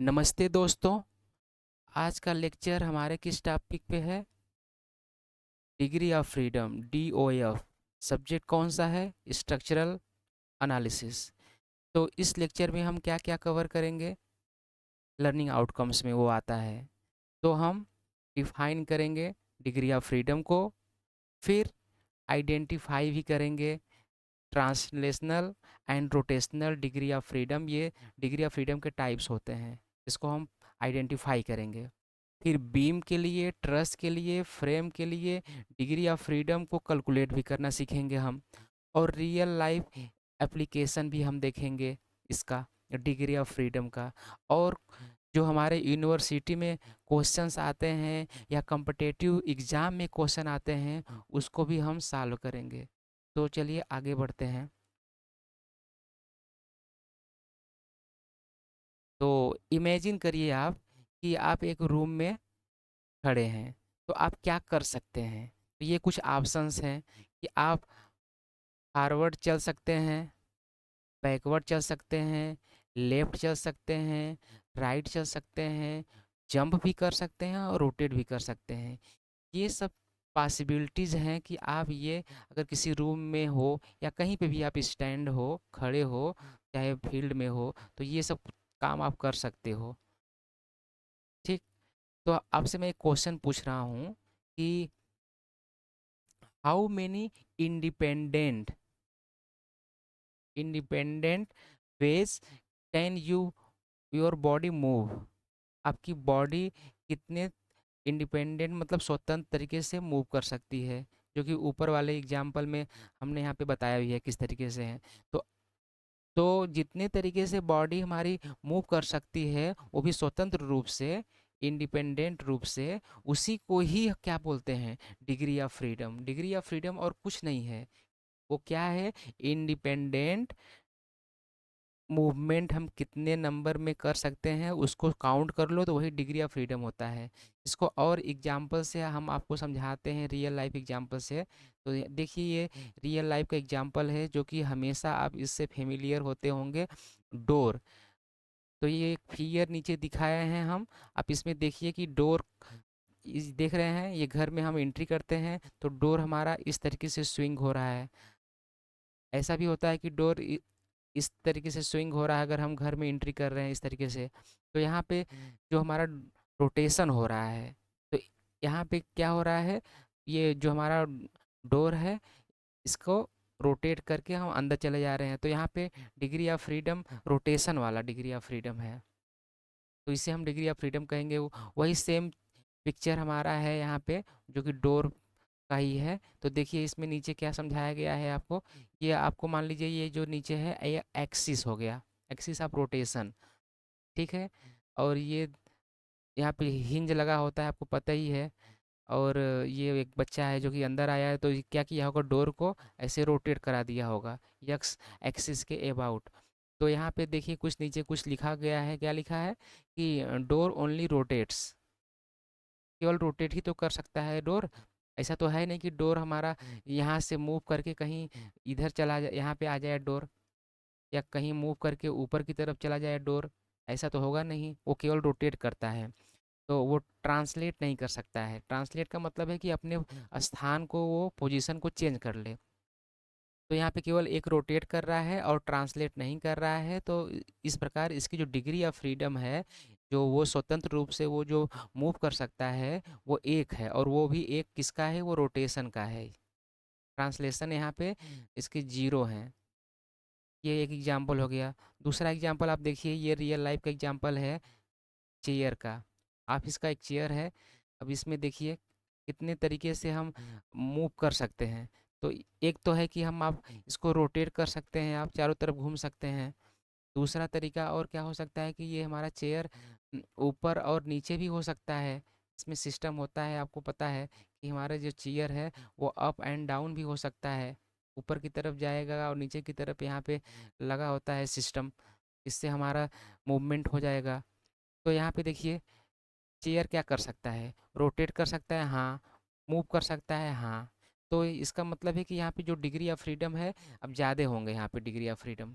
नमस्ते दोस्तों। आज का लेक्चर हमारे किस टॉपिक पे है? Degree of freedom, DOF। Subject कौन सा है? Structural analysis. तो इस लेक्चर में हम क्या क्या कवर करेंगे? लर्निंग आउटकम्स में वो आता है। तो हम डिफाइन करेंगे डिग्री ऑफ फ्रीडम को, फिर आइडेंटिफाई भी करेंगे translational and rotational degree of freedom. ये डिग्री ऑफ फ्रीडम के टाइप्स होते हैं, इसको हम आइडेंटिफाई करेंगे। फिर बीम के लिए, ट्रस के लिए, फ्रेम के लिए डिग्री ऑफ फ्रीडम को कैलकुलेट भी करना सीखेंगे हम। और रियल लाइफ एप्लीकेशन भी हम देखेंगे इसका, डिग्री ऑफ फ्रीडम का। और जो हमारे यूनिवर्सिटी में क्वेश्चंस आते हैं या कॉम्पिटिटिव एग्ज़ाम में क्वेश्चन आते हैं, उसको भी हम सॉल्व करेंगे। तो चलिए आगे बढ़ते हैं। तो इमेजिन करिए आप कि आप एक रूम में खड़े हैं, तो आप क्या कर सकते हैं? तो ये कुछ ऑप्शंस हैं कि आप फॉरवर्ड चल सकते हैं, बैकवर्ड चल सकते हैं, लेफ्ट चल सकते हैं, राइट चल सकते हैं, जंप भी कर सकते हैं और रोटेट भी कर सकते हैं। ये सब पॉसिबिलिटीज़ हैं कि आप ये अगर किसी रूम में हो या कहीं पे भी आप स्टैंड हो, खड़े हो, चाहे फील्ड में हो, तो ये सब काम आप कर सकते हो। ठीक। तो आपसे मैं एक क्वेश्चन पूछ रहा हूँ कि how many independent independent veg can your body move? आपकी बॉडी कितने इंडिपेंडेंट मतलब स्वतंत्र तरीके से मूव कर सकती है, जो कि ऊपर वाले एग्जाम्पल में हमने यहाँ पे बताया भी है किस तरीके से है। तो जितने तरीके से बॉडी हमारी मूव कर सकती है, वो भी स्वतंत्र रूप से, इंडिपेंडेंट रूप से, उसी को ही क्या बोलते हैं? Degree of freedom. Degree of freedom और कुछ नहीं है, वो क्या है? इंडिपेंडेंट मूवमेंट हम कितने नंबर में कर सकते हैं उसको काउंट कर लो, तो वही डिग्री ऑफ फ्रीडम होता है। इसको और एग्जांपल से हम आपको समझाते हैं, रियल लाइफ एग्जांपल से। तो देखिए, ये रियल लाइफ का एग्जांपल है जो कि हमेशा आप इससे फेमिलियर होते होंगे। डोर। तो ये एक फिगर नीचे दिखाए हैं हम। आप इसमें देखिए कि डोर देख रहे हैं, ये घर में हम एंट्री करते हैं तो डोर हमारा इस तरीके से स्विंग हो रहा है। ऐसा भी होता है कि डोर इस तरीके से स्विंग हो रहा है अगर हम घर में एंट्री कर रहे हैं इस तरीके से। तो यहाँ पे जो हमारा रोटेशन हो रहा है, तो यहाँ पे क्या हो रहा है? ये जो हमारा डोर है, इसको रोटेट करके हम अंदर चले जा रहे हैं। तो यहाँ पे डिग्री ऑफ फ्रीडम रोटेशन वाला डिग्री ऑफ फ्रीडम है, तो इसे हम डिग्री ऑफ फ्रीडम कहेंगे। वही सेम पिक्चर हमारा है यहाँ पे, जो कि डोर का ही है। तो देखिए इसमें नीचे क्या समझाया गया है आपको। ये आपको मान लीजिए ये जो नीचे है ये एक्सिस हो गया, एक्सिस ऑफ रोटेशन। ठीक है। और ये यहाँ पे हिंज लगा होता है, आपको पता ही है। और ये एक बच्चा है जो कि अंदर आया है, तो ये क्या किया होगा? डोर को ऐसे रोटेट करा दिया होगा यक्स एक्सिस के अबाउट। तो यहाँ पे देखिए कुछ नीचे कुछ लिखा गया है। क्या लिखा है? कि डोर ओनली रोटेट्स। केवल रोटेट ही तो कर सकता है डोर। ऐसा तो है नहीं कि डोर हमारा यहाँ से मूव करके कहीं इधर चला जाए, यहाँ पे आ जाए डोर, या कहीं मूव करके ऊपर की तरफ चला जाए डोर। ऐसा तो होगा नहीं, वो केवल रोटेट करता है। तो वो ट्रांसलेट नहीं कर सकता है। ट्रांसलेट का मतलब है कि अपने स्थान को, वो पोजीशन को चेंज कर ले। तो यहाँ पे केवल एक रोटेट कर रहा है और ट्रांसलेट नहीं कर रहा है। तो इस प्रकार इसकी जो डिग्री ऑफ फ्रीडम है, जो वो स्वतंत्र रूप से वो जो मूव कर सकता है, वो एक है। और वो भी एक किसका है? वो रोटेशन का है। ट्रांसलेशन यहाँ पे इसके जीरो हैं। ये एक एग्जांपल हो गया। दूसरा एग्जांपल आप देखिए, ये रियल लाइफ का एग्जांपल है चेयर का। ऑफिस का एक चेयर है। अब इसमें देखिए कितने तरीके से हम मूव कर सकते हैं। तो एक तो है कि हम आप इसको रोटेट कर सकते हैं, आप चारों तरफ घूम सकते हैं। दूसरा तरीका और क्या हो सकता है कि ये हमारा चेयर ऊपर और नीचे भी हो सकता है। इसमें सिस्टम होता है, आपको पता है कि हमारा जो चेयर है वो अप एंड डाउन भी हो सकता है। ऊपर की तरफ जाएगा और नीचे की तरफ यहाँ पे लगा होता है सिस्टम, इससे हमारा मूवमेंट हो जाएगा। तो यहाँ पे देखिए चेयर क्या कर सकता है? रोटेट कर सकता है, हाँ। मूव कर सकता है, हाँ। तो इसका मतलब है कि यहाँ पे जो डिग्री ऑफ फ्रीडम है, अब ज़्यादा होंगे यहाँ पे डिग्री ऑफ फ्रीडम।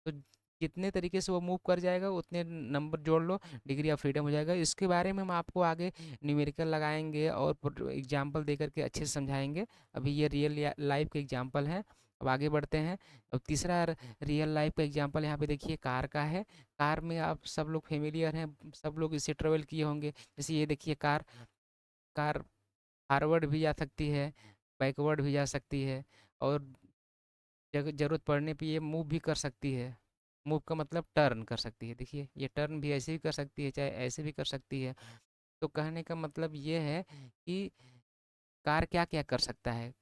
तो जितने तरीके से वो मूव कर जाएगा उतने नंबर जोड़ लो, डिग्री ऑफ फ्रीडम हो जाएगा। इसके बारे में हम आपको आगे न्यूमेरिकल लगाएंगे और एग्जाम्पल दे करके अच्छे से समझाएंगे। अभी ये रियल लाइफ के एग्जाम्पल हैं। अब आगे बढ़ते हैं। अब तीसरा रियल लाइफ का एग्जाम्पल यहाँ पे देखिए कार का है। कार में आप सब लोग फेमिलियर हैं, सब लोग इससे ट्रेवल किए होंगे। जैसे ये देखिए कार, कार फॉरवर्ड भी जा सकती है, बैकवर्ड भी जा सकती है, और जब ज़रूरत पड़ने पे ये मूव भी कर सकती है। मूव का मतलब टर्न कर सकती है। देखिए ये टर्न भी ऐसे भी कर सकती है, चाहे ऐसे भी कर सकती है। तो कहने का मतलब ये है कि कार क्या-क्या कर सकता है।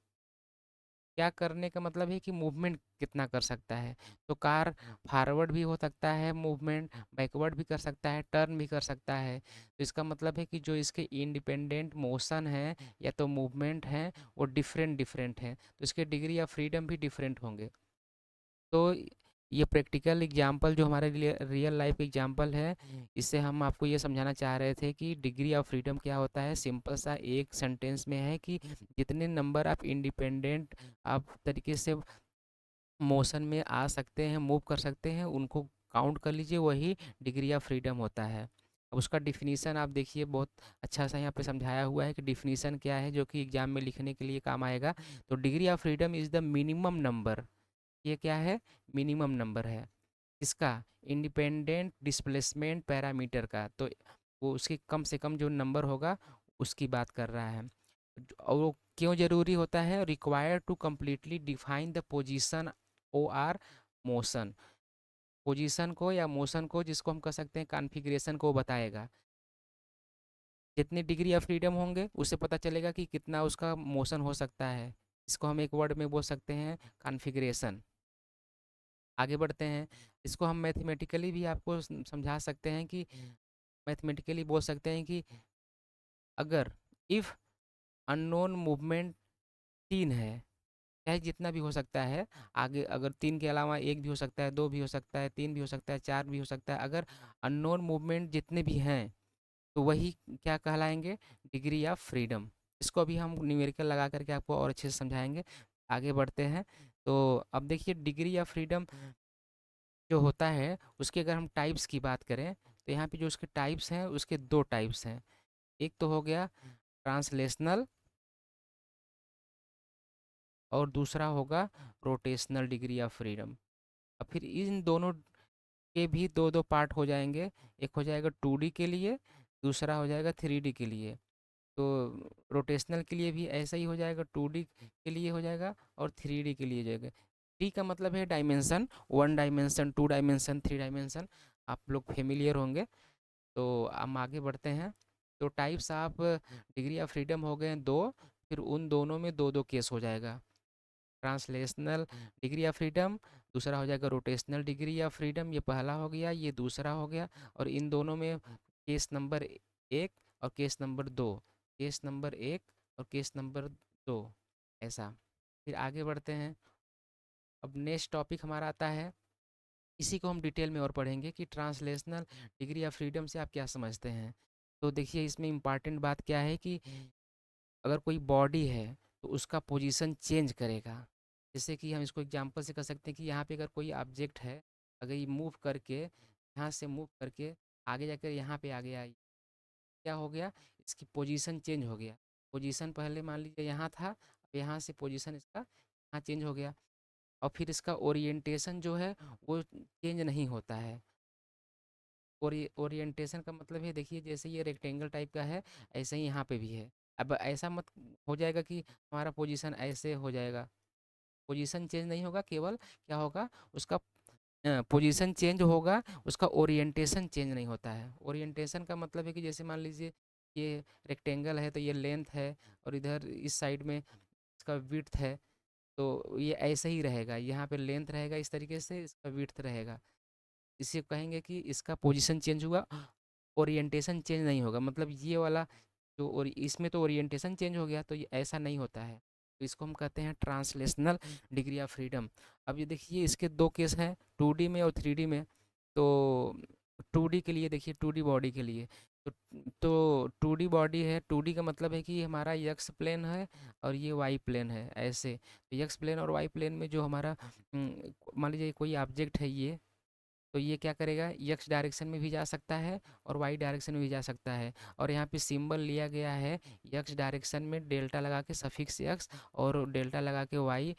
क्या करने का मतलब है कि मूवमेंट कितना कर सकता है। तो कार फॉरवर्ड भी हो सकता है मूवमेंट, बैकवर्ड भी कर सकता है, टर्न भी कर सकता है। तो इसका मतलब है कि जो इसके इंडिपेंडेंट मोशन है या तो मूवमेंट हैं, वो डिफरेंट डिफरेंट हैं। तो इसके डिग्री ऑफ फ्रीडम भी डिफरेंट होंगे। तो ये प्रैक्टिकल एग्जांपल जो हमारे लिए रियल लाइफ एग्जांपल है, इससे हम आपको ये समझाना चाह रहे थे कि डिग्री ऑफ फ्रीडम क्या होता है। सिंपल सा एक सेंटेंस में है कि जितने नंबर आप इंडिपेंडेंट आप तरीके से मोशन में आ सकते हैं, मूव कर सकते हैं, उनको काउंट कर लीजिए, वही डिग्री ऑफ फ्रीडम होता है। अब उसका डिफिनीशन आप देखिए, बहुत अच्छा सा यहाँ पे समझाया हुआ है कि डिफिनीशन क्या है, जो कि एग्जाम में लिखने के लिए काम आएगा। तो degree of freedom is the minimum number, ये क्या है, मिनिमम नंबर है इसका, इंडिपेंडेंट डिस्प्लेसमेंट पैरामीटर का। तो वो उसके कम से कम जो नंबर होगा उसकी बात कर रहा है। और वो क्यों ज़रूरी होता है, required to completely define the position or motion. Position को या मोशन को, जिसको हम कह सकते हैं कॉन्फ़िगरेशन को बताएगा। जितनी डिग्री ऑफ फ्रीडम होंगे उससे पता चलेगा कि कितना उसका मोशन हो सकता है। इसको हम एक वर्ड में बोल सकते हैं कॉन्फ़िगरेशन। आगे बढ़ते हैं। इसको हम मैथमेटिकली भी आपको समझा सकते हैं कि मैथमेटिकली बोल सकते हैं कि अगर इफ़ अननोन मूवमेंट 3 है, चाहे जितना भी हो सकता है, आगे अगर 3 के अलावा 1 भी हो सकता है, 2 भी हो सकता है, 3 भी हो सकता है, 4 भी हो सकता है, अगर अननोन मूवमेंट जितने भी हैं तो वही क्या कहलाएंगे, डिग्री ऑफ फ्रीडम। इसको अभी हम न्यूमेरिकल लगा करके आपको और अच्छे से समझाएंगे। आगे बढ़ते हैं। तो अब देखिए डिग्री ऑफ फ्रीडम जो होता है उसके अगर हम टाइप्स की बात करें, तो यहाँ पे जो उसके टाइप्स हैं उसके दो टाइप्स हैं। एक तो हो गया ट्रांसलेशनल और दूसरा होगा रोटेशनल डिग्री ऑफ फ्रीडम। अब फिर इन दोनों के भी दो दो पार्ट हो जाएंगे। एक हो जाएगा 2D के लिए, दूसरा हो जाएगा 3D के लिए। तो रोटेशनल के लिए भी ऐसा ही हो जाएगा, 2D के लिए हो जाएगा और 3D के लिए हो जाएगा। डी का मतलब है डायमेंशन, 1 डायमेंशन, 2 डायमेंशन, 3 डायमेंशन, आप लोग फेमिलियर होंगे। तो हम आगे बढ़ते हैं। तो types of degree of freedom हो गए दो, फिर उन दोनों में दो दो केस हो जाएगा। ट्रांसलेशनल डिग्री ऑफ फ्रीडम, दूसरा हो जाएगा रोटेशनल डिग्री ऑफ फ्रीडम। ये पहला हो गया, ये दूसरा हो गया। और इन दोनों में केस नंबर एक और केस नंबर दो, केस नंबर एक और केस नंबर दो, ऐसा। फिर आगे बढ़ते हैं। अब नेक्स्ट टॉपिक हमारा आता है, इसी को हम डिटेल में और पढ़ेंगे कि ट्रांसलेशनल डिग्री ऑफ फ्रीडम से आप क्या समझते हैं। तो देखिए इसमें इम्पॉर्टेंट बात क्या है कि अगर कोई बॉडी है तो उसका पोजीशन चेंज करेगा। जैसे कि हम इसको एग्जांपल से कह सकते हैं कि यहाँ पे अगर कोई ऑब्जेक्ट है, अगर ये मूव करके यहाँ से मूव करके आगे जाकर यहाँ पे आ गया, क्या हो गया, इसकी पोजीशन चेंज हो गया। पोजीशन पहले मान लीजिए यहाँ था, अब यहाँ से पोजीशन इसका यहाँ चेंज हो गया। और फिर इसका ओरिएंटेशन जो है वो चेंज नहीं होता है। ओरिएंटेशन का मतलब है, देखिए जैसे ये रेक्टेंगल टाइप का है, ऐसे ही यहाँ पे भी है। अब ऐसा मत हो जाएगा कि हमारा पोजीशन ऐसे हो जाएगा, पोजीशन चेंज नहीं होगा, केवल क्या होगा, उसका पोजीशन चेंज होगा, उसका ओरिएंटेशन चेंज नहीं होता है। ओरिएंटेशन का मतलब है कि जैसे मान लीजिए ये रेक्टेंगल है तो ये लेंथ है, और इधर इस साइड में इसका विड्थ है, तो ये ऐसे ही रहेगा, यहाँ पे लेंथ रहेगा इस तरीके से, इसका विड्थ रहेगा। इसे कहेंगे कि इसका पोजीशन चेंज हुआ, ओरिएंटेशन चेंज नहीं होगा। मतलब ये वाला जो और इसमें तो ओरिएंटेशन चेंज हो गया, तो ये ऐसा नहीं होता है। तो इसको हम कहते हैं ट्रांसलेशनल डिग्री ऑफ फ्रीडम। अब ये देखिए इसके दो केस हैं, 2D में और 3D में। तो 2D के लिए देखिए, 2D बॉडी के लिए तो 2D बॉडी है, 2D का मतलब है कि हमारा एक्स प्लेन है और ये वाई प्लेन है, ऐसे। एक्स प्लेन और वाई प्लेन में जो हमारा मान लीजिए कोई ऑब्जेक्ट है, ये तो ये क्या करेगा, यक्स डायरेक्शन में भी जा सकता है और वाई डायरेक्शन में भी जा सकता है। और यहाँ पे सिंबल लिया गया है यक्स डायरेक्शन में डेल्टा लगा के सफिक्स यक्स, और डेल्टा लगा के वाई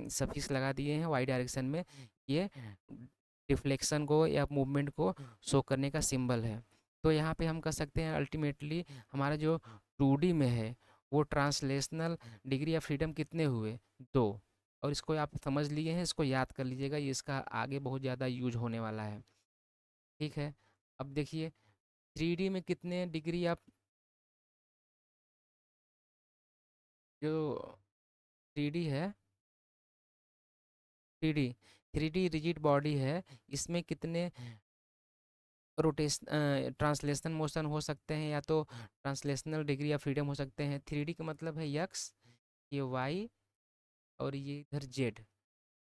सफिक्स लगा दिए हैं वाई डायरेक्शन में। ये डिफ्लेक्शन को या मूवमेंट को शो करने का सिंबल है। तो यहाँ पे हम कह सकते हैं अल्टीमेटली हमारा जो 2D में है वो ट्रांसलेशनल डिग्री ऑफ फ्रीडम कितने हुए, 2। और इसको आप समझ लिए हैं, इसको याद कर लीजिएगा, ये इसका आगे बहुत ज़्यादा यूज होने वाला है। ठीक है, अब देखिए 3D में कितने डिग्री ऑफ, जो 3D है, 3D 3D रिजिड बॉडी है, इसमें कितने ट्रांसलेशन मोशन हो सकते हैं, या तो ट्रांसलेशनल डिग्री ऑफ फ्रीडम हो सकते हैं। 3D का मतलब है यक्स, ये वाई, और ये इधर जेड।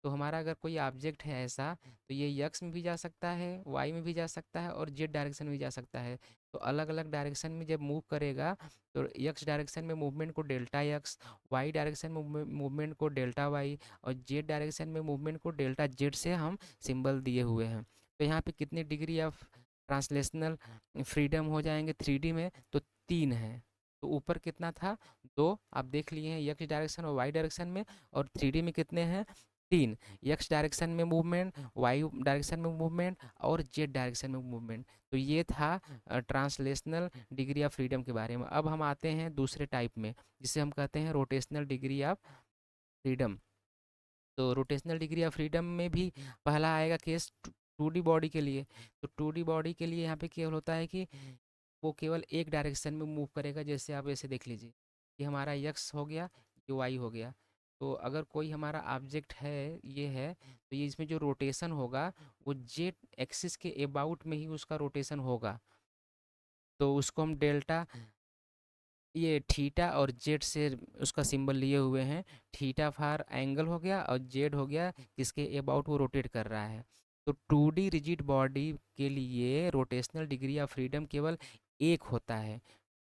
तो हमारा अगर कोई ऑब्जेक्ट है ऐसा, तो ये यक्स में भी जा सकता है, वाई में भी जा सकता है, और जेड डायरेक्शन में भी जा सकता है। तो अलग अलग डायरेक्शन में जब मूव करेगा, तो यक्स डायरेक्शन में मूवमेंट को डेल्टा यक्स, वाई डायरेक्शन में मूवमेंट को डेल्टा वाई, और जेड डायरेक्शन में मूवमेंट को डेल्टा जेड से हम सिंबल दिए हुए हैं। तो यहाँ पे कितनी डिग्री ऑफ ट्रांसलेशनल फ्रीडम हो जाएंगे 3D में, तो 3 है। तो ऊपर कितना था, 2 आप देख लिए हैं यक्स डायरेक्शन और वाई डायरेक्शन में, और 3D में कितने हैं, 3। यक्स डायरेक्शन में मूवमेंट, वाई डायरेक्शन में मूवमेंट, और जेड डायरेक्शन में मूवमेंट। तो ये था ट्रांसलेशनल डिग्री ऑफ फ्रीडम के बारे में। अब हम आते हैं दूसरे टाइप में, जिसे हम कहते हैं रोटेशनल डिग्री ऑफ फ्रीडम। तो रोटेशनल डिग्री ऑफ फ्रीडम में भी पहला आएगा केस 2D बॉडी के लिए। तो 2D बॉडी के लिए यहाँ पे केवल होता है कि वो केवल एक डायरेक्शन में मूव करेगा। जैसे आप ऐसे देख लीजिए, ये हमारा यक्स हो गया, ये वाई हो गया। तो अगर कोई हमारा ऑब्जेक्ट है, ये है, तो ये इसमें जो रोटेशन होगा वो जेड एक्सिस के अबाउट में ही उसका रोटेशन होगा। तो उसको हम डेल्टा, ये थीटा और जेड से उसका सिंबल लिए हुए हैं। थीटा फॉर एंगल हो गया, और जेड हो गया जिसके अबाउट वो रोटेट कर रहा है। तो 2D रिजिड बॉडी के लिए रोटेशनल डिग्री ऑफ फ्रीडम केवल एक होता है।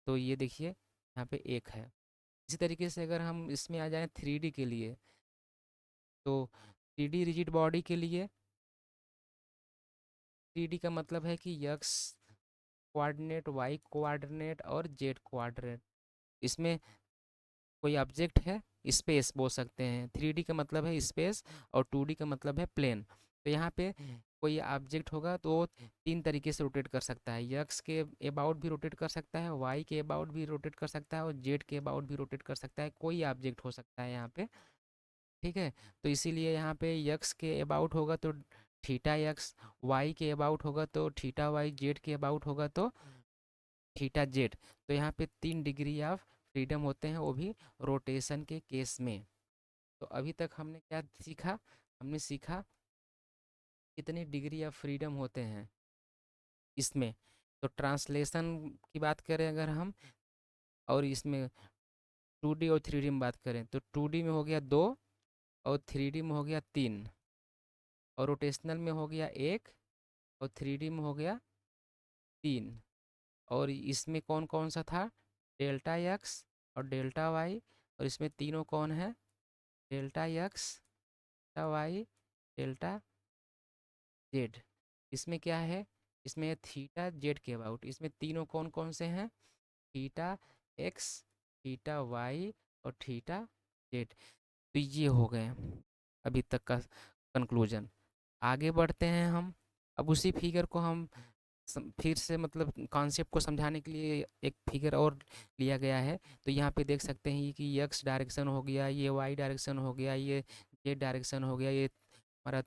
तो ये देखिए यहाँ पे एक है। इसी तरीके से अगर हम इसमें आ जाएं 3D के लिए, तो 3D रिजिड बॉडी के लिए 3D का मतलब है कि यक्स कोऑर्डिनेट, वाई कोऑर्डिनेट और जेड कोऑर्डिनेट। इसमें कोई ऑब्जेक्ट है, स्पेस बोल सकते हैं। 3D का मतलब है स्पेस, और 2D का मतलब है प्लेन। तो यहाँ पे कोई ऑब्जेक्ट होगा तो वो 3 तरीके से रोटेट कर सकता है। यक्स के अबाउट भी रोटेट कर सकता है, वाई के अबाउट भी रोटेट कर सकता है, और जेड के अबाउट भी रोटेट कर सकता है। कोई ऑब्जेक्ट हो सकता है यहाँ पे। ठीक है, तो इसीलिए यहाँ पे यक्स के अबाउट होगा तो थीटा यक्स, वाई के अबाउट होगा तो थीटा वाई, जेड के अबाउट होगा तो थीटा जेड। तो यहाँ पे 3 डिग्री ऑफ फ्रीडम होते हैं, वो भी रोटेशन के केस में। तो अभी तक हमने क्या सीखा, हमने सीखा कितने डिग्री ऑफ फ्रीडम होते हैं इसमें। तो ट्रांसलेशन की बात करें अगर हम, और इसमें 2D और 3D में बात करें, तो 2D में हो गया 2, और 3D में हो गया 3, और रोटेशनल में हो गया 1, और 3D में हो गया 3। और इसमें कौन कौन सा था, डेल्टा एक्स और डेल्टा वाई। और इसमें तीनों कौन है, delta X, delta Y, delta Z. इसमें क्या है, इसमें थीटा जेड के अबाउट। इसमें तीनों कौन कौन से हैं, थीटा एक्स, थीटा वाई, और थीटा जेड। तो ये हो गए अभी तक का कंक्लूजन। आगे बढ़ते हैं हम। अब उसी फिगर को हम फिर से मतलब कॉन्सेप्ट को समझाने के लिए एक फिगर और लिया गया है। तो यहाँ पे देख सकते हैं कि यक्स डायरेक्शन हो गया, ये वाई डायरेक्शन हो गया, ये जेड डायरेक्शन हो गया, ये हमारा।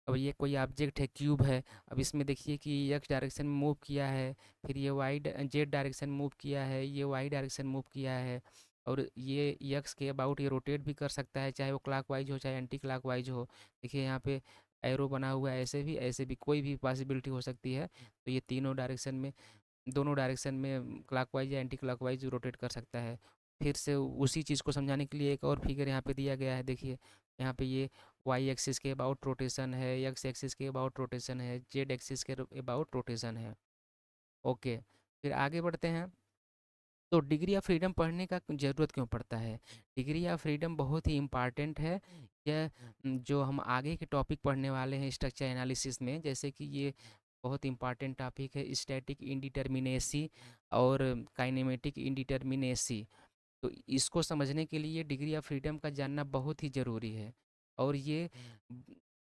अब ये कोई ऑब्जेक्ट है, क्यूब है। अब इसमें देखिए कि यक्स डायरेक्शन में मूव किया है, फिर ये जेड डायरेक्शन मूव किया है, ये वाई डायरेक्शन मूव किया है, और ये यक्स के अबाउट ये रोटेट भी कर सकता है, चाहे वो क्लॉकवाइज हो चाहे एंटी क्लॉकवाइज हो। देखिए यहाँ पे एरो बना हुआ है, ऐसे भी कोई भी पॉसिबिलिटी हो सकती है। तो ये तीनों डायरेक्शन में, दोनों डायरेक्शन में क्लॉकवाइज या एंटी क्लॉकवाइज रोटेट कर सकता है। फिर से उसी चीज़ को समझाने के लिए एक और फिगर यहाँ पे दिया गया है। देखिए यहाँ पे ये वाई एक्सिस के अबाउट रोटेशन है, एक्स एक्सिस के अबाउट रोटेशन है, जेड एक्सिस के अबाउट रोटेशन है। ओके, फिर आगे बढ़ते हैं। तो डिग्री ऑफ फ्रीडम पढ़ने का ज़रूरत क्यों पड़ता है? डिग्री ऑफ फ्रीडम बहुत ही इम्पॉर्टेंट है। यह जो हम आगे के टॉपिक पढ़ने वाले हैं स्ट्रक्चर एनालिसिस में, जैसे कि ये बहुत इम्पॉर्टेंट टॉपिक है स्टैटिक इंडिटर्मिनेसी और काइनेमेटिक इंडिटर्मिनेसी। तो इसको समझने के लिए डिग्री ऑफ फ्रीडम का जानना बहुत ही ज़रूरी है। और ये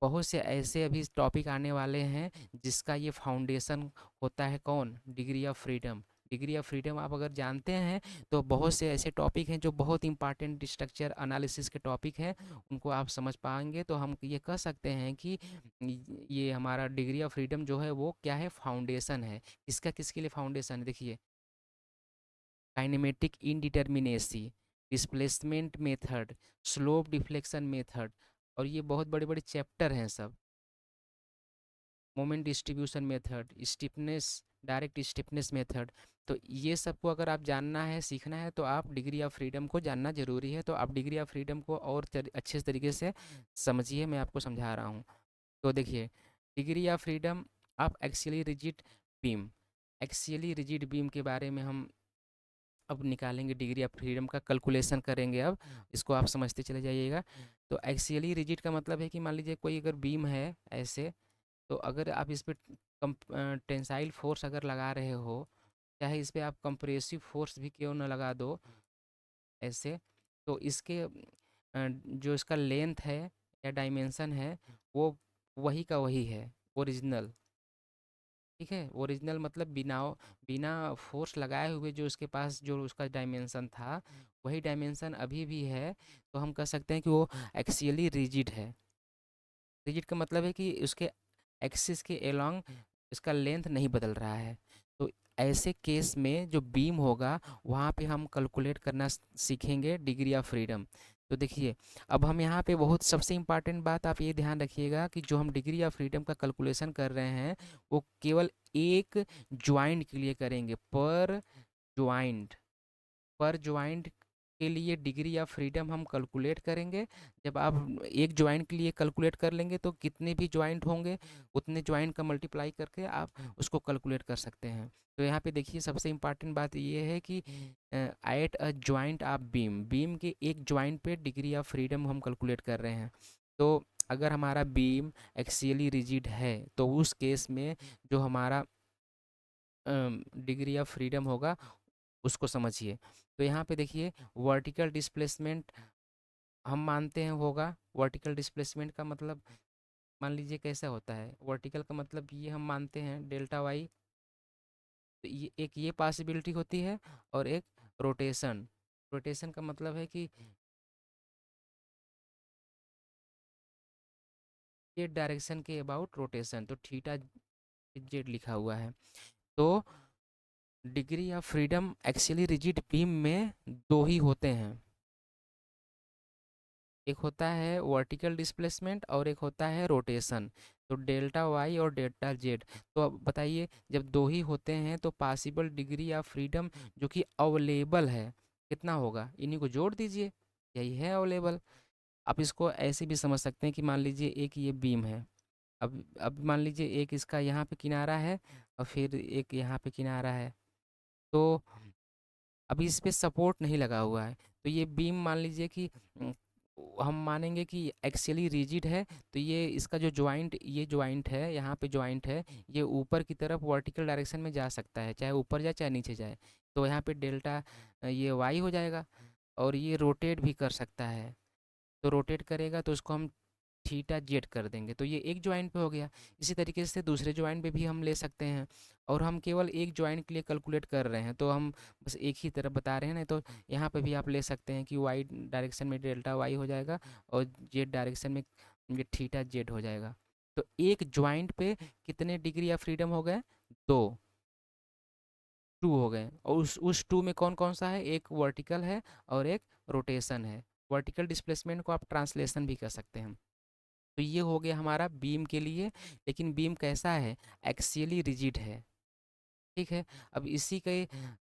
बहुत से ऐसे अभी टॉपिक आने वाले हैं जिसका ये फाउंडेशन होता है, कौन? Degree of freedom. Degree of freedom आप अगर जानते हैं तो बहुत से ऐसे टॉपिक हैं जो बहुत इंपॉर्टेंट स्ट्रक्चर एनालिसिस के टॉपिक हैं, उनको आप समझ पाएंगे। तो हम ये कह सकते हैं कि ये हमारा डिग्री ऑफ फ्रीडम जो है वो क्या है, फाउंडेशन है। इसका किसके लिए फाउंडेशन है? देखिए, kinematic indeterminacy, displacement method, slope deflection method, और ये बहुत बड़े बड़े चैप्टर हैं सब। Moment distribution method, stiffness, direct stiffness method. तो ये सबको अगर आप जानना है, सीखना है, तो आप डिग्री ऑफ फ्रीडम को जानना ज़रूरी है। तो आप डिग्री ऑफ फ्रीडम को और अच्छे तरीके से समझिए, मैं आपको समझा रहा हूँ। तो देखिए, डिग्री ऑफ फ्रीडम, आप axially rigid beam, axially rigid beam के बारे में हम अब निकालेंगे। डिग्री ऑफ फ्रीडम का कैलकुलेशन करेंगे अब, इसको आप समझते चले जाइएगा। तो एक्सियली रिजिड का मतलब है कि मान लीजिए कोई अगर बीम है ऐसे, तो अगर आप इस पे टेंसाइल फोर्स अगर लगा रहे हो, चाहे इस पे आप कंप्रेसिव फोर्स भी क्यों ना लगा दो ऐसे, तो इसके जो इसका लेंथ है या डायमेंशन है वो वही का वही है, ओरिजिनल। ठीक है, ओरिजिनल मतलब बिना बिना फोर्स लगाए हुए जो उसके पास जो उसका डायमेंशन था, वही डायमेंशन अभी भी है। तो हम कह सकते हैं कि वो एक्सियली रिजिड है। रिजिड का मतलब है कि उसके एक्सिस के अलोंग इसका लेंथ नहीं बदल रहा है। तो ऐसे केस में जो बीम होगा वहाँ पे हम कैलकुलेट करना सीखेंगे डिग्री ऑफ फ्रीडम। तो देखिए, अब हम यहाँ पे बहुत सबसे इम्पॉर्टेंट बात आप ये ध्यान रखिएगा कि जो हम डिग्री ऑफ फ्रीडम का कैलकुलेशन कर रहे हैं वो केवल एक ज्वाइंट के लिए करेंगे, पर ज्वाइंट। पर ज्वाइंट के लिए डिग्री ऑफ फ्रीडम हम कैलकुलेट करेंगे। जब आप एक ज्वाइंट के लिए कैलकुलेट कर लेंगे तो कितने भी ज्वाइंट होंगे उतने ज्वाइंट का मल्टीप्लाई करके आप उसको कैलकुलेट कर सकते हैं। तो यहाँ पे देखिए, सबसे इम्पॉर्टेंट बात ये है कि at a joint of beam, beam के एक ज्वाइंट पे डिग्री ऑफ फ्रीडम हम कैलकुलेट कर रहे हैं। तो अगर हमारा बीम एक्सियली रिजिड है तो उस केस में जो हमारा डिग्री ऑफ फ्रीडम होगा उसको समझिए। तो यहाँ पे देखिए, वर्टिकल डिस्प्लेसमेंट हम मानते हैं होगा। वर्टिकल डिस्प्लेसमेंट का मतलब मान लीजिए कैसा होता है, वर्टिकल का मतलब ये हम मानते हैं डेल्टा वाई। तो ये एक ये पॉसिबिलिटी होती है, और एक रोटेशन। रोटेशन का मतलब है कि ये डायरेक्शन के अबाउट रोटेशन, तो थीटा जेड लिखा हुआ है। तो degree of freedom actually rigid beam में दो ही होते हैं, एक होता है वर्टिकल डिस्प्लेसमेंट और एक होता है रोटेशन। तो डेल्टा वाई और डेल्टा जेड। तो अब बताइए, जब दो ही होते हैं तो पॉसिबल डिग्री ऑफ फ्रीडम जो कि अवेलेबल है कितना होगा, इन्हीं को जोड़ दीजिए, यही है अवेलेबल। आप इसको ऐसे भी समझ सकते हैं कि मान लीजिए एक ये बीम है, अब मान लीजिए एक इसका यहाँ पे किनारा है और फिर एक यहाँ पे किनारा है। तो अभी इस पे सपोर्ट नहीं लगा हुआ है, तो ये बीम मान लीजिए कि हम मानेंगे कि एक्सियली रिजिड है। तो ये इसका जो जॉइंट, ये जॉइंट है, यहाँ पे जॉइंट है, ये ऊपर की तरफ वर्टिकल डायरेक्शन में जा सकता है, चाहे ऊपर जाए चाहे नीचे जाए। तो यहाँ पे डेल्टा ये वाई हो जाएगा। और ये रोटेट भी कर सकता है, तो रोटेट करेगा तो उसको हम थीटा जेड कर देंगे, तो ये एक जॉइंट पे हो गया। इसी तरीके से दूसरे जॉइंट पे भी हम ले सकते हैं, और हम केवल एक जॉइंट के लिए कैलकुलेट कर रहे हैं तो हम बस एक ही तरफ बता रहे हैं ना। तो यहाँ पे भी आप ले सकते हैं कि वाई डायरेक्शन में डेल्टा वाई हो जाएगा और जेड डायरेक्शन में ये थीटा जेड हो जाएगा। तो एक जॉइंट पे कितने डिग्री ऑफ फ्रीडम हो गए? दो, टू हो गए। और उस टू में कौन कौन सा है? एक वर्टिकल है और एक रोटेशन है। वर्टिकल डिस्प्लेसमेंट को आप ट्रांसलेशन भी कर सकते हैं। तो ये हो गया हमारा बीम के लिए। लेकिन बीम कैसा है? एक्सियली रिजिड है। ठीक है। अब इसी का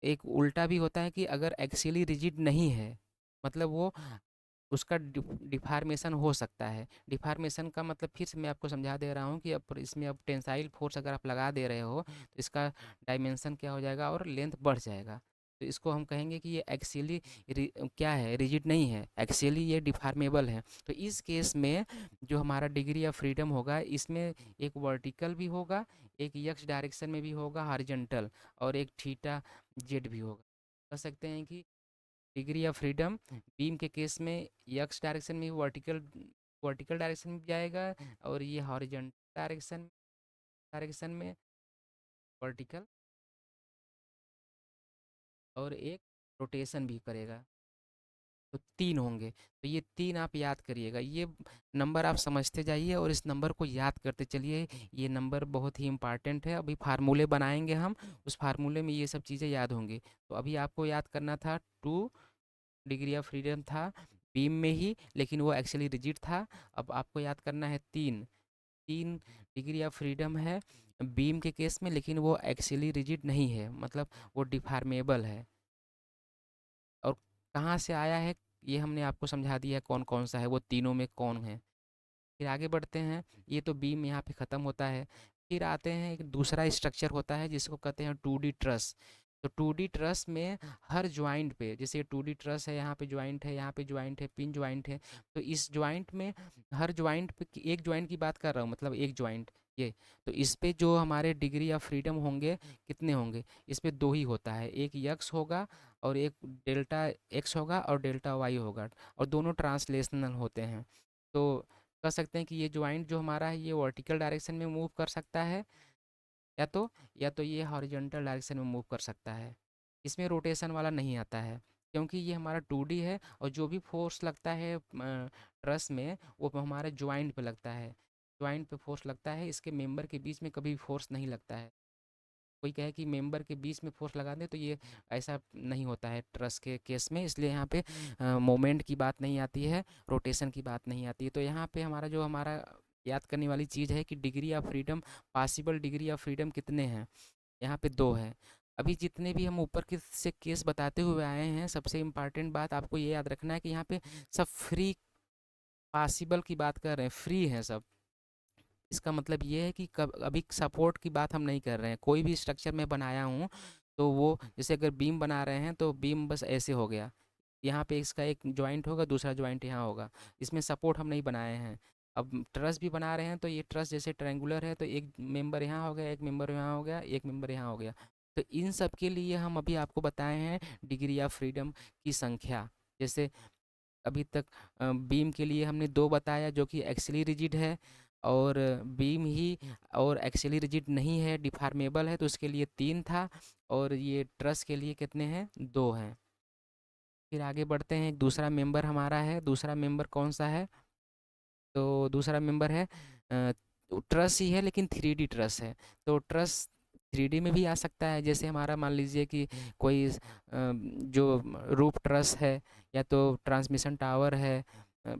एक उल्टा भी होता है कि अगर एक्सियली रिजिड नहीं है, मतलब वो उसका डिफार्मेशन हो सकता है। डिफार्मेशन का मतलब फिर से मैं आपको समझा दे रहा हूँ कि अब इसमें अब टेंसाइल फोर्स अगर आप लगा दे रहे हो तो इसका डायमेंशन क्या हो जाएगा और लेंथ बढ़ जाएगा। तो इसको हम कहेंगे कि ये एक्सियली क्या है, रिजिड नहीं है, एक्सियली ये डिफॉर्मेबल है। तो इस केस में जो हमारा डिग्री ऑफ फ्रीडम होगा, इसमें एक वर्टिकल भी होगा, एक एक्स डायरेक्शन में भी होगा हॉरिजॉन्टल, और एक थीटा जेड भी होगा। कह सकते हैं कि डिग्री ऑफ फ्रीडम बीम के केस में एक्स डायरेक्शन में वर्टिकल वर्टिकल डायरेक्शन में भी जाएगा, और ये हॉरिजॉन्टल डायरेक्शन में वर्टिकल, और एक रोटेशन भी करेगा। तो 3 होंगे। तो ये 3 आप याद करिएगा, ये नंबर आप समझते जाइए और इस नंबर को याद करते चलिए। ये नंबर बहुत ही इम्पॉर्टेंट है। अभी फार्मूले बनाएंगे हम, उस फार्मूले में ये सब चीज़ें याद होंगी। तो अभी आपको याद करना था 2 डिग्री ऑफ फ्रीडम था बीम में ही, लेकिन वो एक्चुअली रिजिड था। अब आपको याद करना है 3 डिग्री ऑफ फ्रीडम है बीम के केस में, लेकिन वो एक्चुअली रिजिड नहीं है, मतलब वो डिफॉर्मेबल है। और कहाँ से आया है, ये हमने आपको समझा दिया है कौन कौन सा है, वो तीनों में कौन है। फिर आगे बढ़ते हैं। ये तो बीम यहाँ पे ख़त्म होता है। फिर आते हैं, एक दूसरा स्ट्रक्चर होता है जिसको कहते हैं 2D ट्रस। तो 2D ट्रस में हर जॉइंट पे, जैसे 2D ट्रस है, यहाँ पे जॉइंट है, यहाँ पे जॉइंट है, पिन जॉइंट है। तो इस जॉइंट में हर जॉइंट पे एक जॉइंट की बात कर रहा हूँ, मतलब एक जॉइंट ये। तो इस पे जो हमारे डिग्री ऑफ फ्रीडम होंगे, कितने होंगे, इस पे 2 ही होता है, एक यक्स होगा और एक डेल्टा एक्स होगा और डेल्टा वाई होगा, और दोनों ट्रांसलेशनल होते हैं। तो कह सकते हैं कि ये जॉइंट जो हमारा है, ये वर्टिकल डायरेक्शन में मूव कर सकता है, या तो ये हॉरिजॉन्टल डायरेक्शन में मूव कर सकता है। इसमें रोटेशन वाला नहीं आता है, क्योंकि ये हमारा 2D है, और जो भी फोर्स लगता है ट्रस में, वो हमारे जॉइंट पे लगता है। जॉइंट पे फोर्स लगता है, इसके मेंबर के बीच में कभी फोर्स नहीं लगता है। कोई कहे कि मेंबर के बीच में फोर्स लगा दें, तो ये ऐसा नहीं होता है ट्रस के केस में, इसलिए यहाँ पे मोमेंट की बात नहीं आती है, रोटेशन की बात नहीं आती है। तो यहाँ पे हमारा याद करने वाली चीज़ है कि degree of freedom, possible degree of freedom कितने हैं, यहाँ पे 2 हैं। अभी जितने भी हम ऊपर के से केस बताते हुए आए हैं, सबसे इम्पॉर्टेंट बात आपको ये याद रखना है कि यहाँ पे सब फ्री पॉसिबल की बात कर रहे हैं, फ्री हैं सब। इसका मतलब ये है कि कब अभी सपोर्ट की बात हम नहीं कर रहे हैं। कोई भी स्ट्रक्चर मैं बनाया हूँ, तो वो जैसे अगर बीम बना रहे हैं, तो बीम बस ऐसे हो गया, यहाँ पे इसका एक जॉइंट होगा, दूसरा जॉइंट यहाँ होगा, इसमें सपोर्ट हम नहीं बनाए हैं। अब ट्रस भी बना रहे हैं, तो ये ट्रस जैसे ट्रायंगुलर है, तो एक मेंबर यहाँ हो गया, एक मेंबर यहाँ हो गया, एक मेंबर यहाँ हो गया। तो इन सब के लिए हम अभी आपको बताए हैं डिग्री ऑफ फ्रीडम की संख्या। जैसे अभी तक बीम के लिए हमने 2 बताया, जो कि एक्सियली रिजिड है, और बीम ही और एक्सियली रिजिड नहीं है, डिफॉर्मेबल है, तो उसके लिए 3 था। और ये ट्रस के लिए कितने हैं, 2 हैं। फिर आगे बढ़ते हैं, एक दूसरा मेंबर हमारा है। दूसरा मेंबर कौन सा है, तो दूसरा मेंबर है ट्रस ही है, लेकिन 3D ट्रस है। तो ट्रस 3D में भी आ सकता है, जैसे हमारा मान लीजिए कि कोई जो रूफ ट्रस है, या तो ट्रांसमिशन टावर है, अ,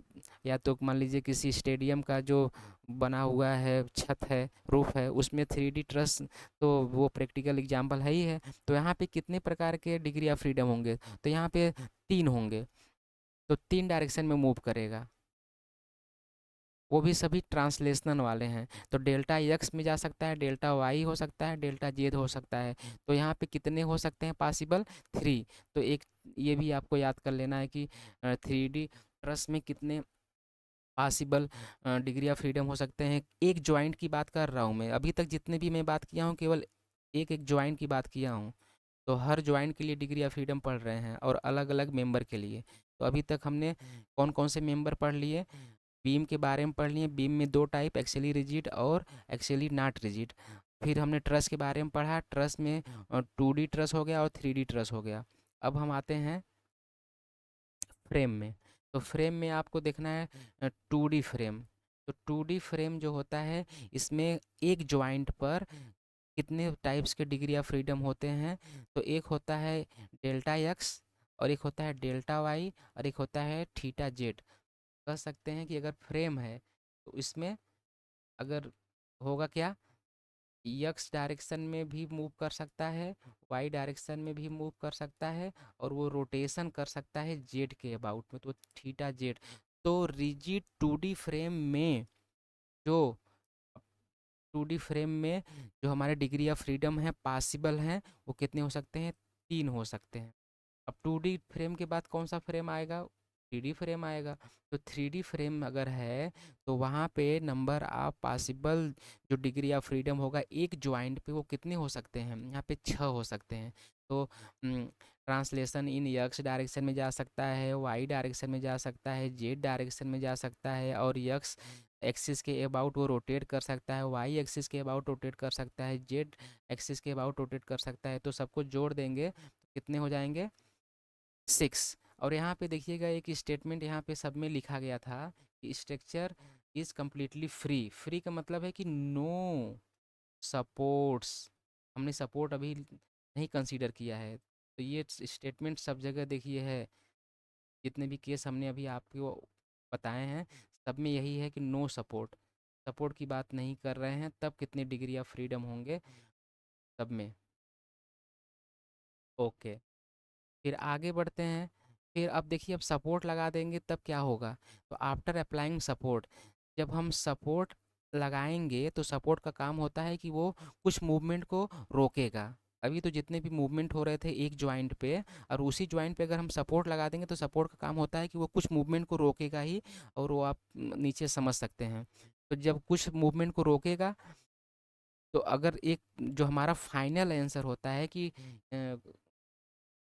या तो मान लीजिए किसी स्टेडियम का जो बना हुआ है, छत है, रूफ है, उसमें 3D ट्रस, तो वो प्रैक्टिकल एग्जांपल है ही है। तो यहाँ पे कितने प्रकार के डिग्री ऑफ फ्रीडम होंगे, तो यहाँ पे 3 होंगे। तो 3 डायरेक्शन में मूव करेगा, वो भी सभी ट्रांसलेशनल वाले हैं। तो डेल्टा एक्स में जा सकता है, डेल्टा वाई हो सकता है, डेल्टा जेड हो सकता है। तो यहाँ पे कितने हो सकते हैं पॉसिबल, 3। तो एक ये भी आपको याद कर लेना है कि 3D ट्रस में कितने पॉसिबल डिग्री ऑफ फ्रीडम हो सकते हैं। एक जॉइंट की बात कर रहा हूँ मैं, अभी तक जितने भी मैं बात किया हूँ, केवल एक एक जॉइंट की बात किया हूँ। तो हर जॉइंट के लिए डिग्री ऑफ फ्रीडम पढ़ रहे हैं, और अलग अलग मेंबर के लिए। तो अभी तक हमने कौन कौन से मेंबर पढ़ लिए, बीम के बारे में पढ़ लिए। बीम में 2 टाइप, एक्सियली रिजिड और एक्सियली नॉट रिजिड। फिर हमने ट्रस के बारे में पढ़ा, ट्रस में 2D ट्रस हो गया और 3D ट्रस हो गया। अब हम आते हैं फ्रेम में। तो फ्रेम में आपको देखना है 2D फ्रेम। तो 2D फ्रेम जो होता है, इसमें एक जॉइंट पर कितने टाइप्स के डिग्री ऑफ फ्रीडम होते हैं, तो एक होता है डेल्टा एक्स, और एक होता है डेल्टा वाई, और एक होता है थीटा जेड। कह सकते हैं कि अगर फ्रेम है, तो इसमें अगर होगा क्या, एक्स डायरेक्शन में भी मूव कर सकता है, वाई डायरेक्शन में भी मूव कर सकता है, और वो रोटेशन कर सकता है जेड के अबाउट में, तो थीटा जेड। तो रिजिड 2D फ्रेम में जो 2D फ्रेम में जो हमारे डिग्री ऑफ फ्रीडम है, पॉसिबल हैं, वो कितने हो सकते हैं, 3 हो सकते हैं। अब 2D फ्रेम के बाद कौन सा फ्रेम आएगा? 3D फ्रेम आएगा। तो 3D फ्रेम अगर है तो वहाँ पे नंबर ऑफ पॉसिबल जो डिग्री ऑफ फ्रीडम होगा एक जॉइंट पे, वो कितने हो सकते हैं? यहाँ पे 6 हो सकते हैं। तो ट्रांसलेशन इन एक्स डायरेक्शन में जा सकता है, वाई डायरेक्शन में जा सकता है, जेड डायरेक्शन में जा सकता है, और एक्स एक्सिस के अबाउट वो रोटेट कर सकता है, वाई एक्सिस के अबाउट रोटेट कर सकता है, जेड एक्सिस के अबाउट रोटेट कर सकता है। तो सबको जोड़ देंगे तो कितने हो जाएंगे? 6। और यहाँ पे देखिएगा एक स्टेटमेंट यहाँ पे सब में लिखा गया था कि structure is completely free. Free का मतलब है कि नो सपोर्ट्स, हमने सपोर्ट अभी नहीं कंसीडर किया है। तो ये स्टेटमेंट सब जगह देखिए है, जितने भी केस हमने अभी आपको बताए हैं सब में यही है कि नो सपोर्ट, सपोर्ट की बात नहीं कर रहे हैं। तब कितने डिग्री ऑफ फ्रीडम होंगे? सब में। ओके, फिर आगे बढ़ते हैं। फिर अब देखिए, अब सपोर्ट लगा देंगे तब क्या होगा? तो आफ्टर अप्लाइंग सपोर्ट, जब हम सपोर्ट लगाएंगे तो सपोर्ट का काम होता है कि वो कुछ मूवमेंट को रोकेगा। अभी तो जितने भी मूवमेंट हो रहे थे एक जॉइंट पे, और उसी जॉइंट पे अगर हम सपोर्ट लगा देंगे तो सपोर्ट का काम होता है कि वो कुछ मूवमेंट को रोकेगा ही। और वो आप नीचे समझ सकते हैं। तो जब कुछ मूवमेंट को रोकेगा, तो अगर एक जो हमारा फाइनल आंसर होता है कि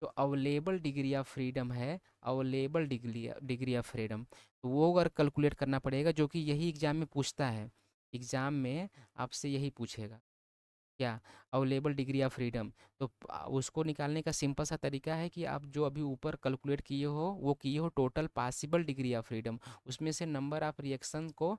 जो अवेलेबल डिग्री ऑफ फ्रीडम है, अवेलेबल डिग्री ऑफ फ्रीडम, तो वो अगर कैलकुलेट करना पड़ेगा, जो कि यही एग्जाम में पूछता है। एग्जाम में आपसे यही पूछेगा, क्या अवेलेबल डिग्री ऑफ फ्रीडम। तो उसको निकालने का सिंपल सा तरीका है कि आप जो अभी ऊपर कैलकुलेट किए हो वो किए हो total possible degree of freedom, उसमें से नंबर ऑफ रिएक्शन को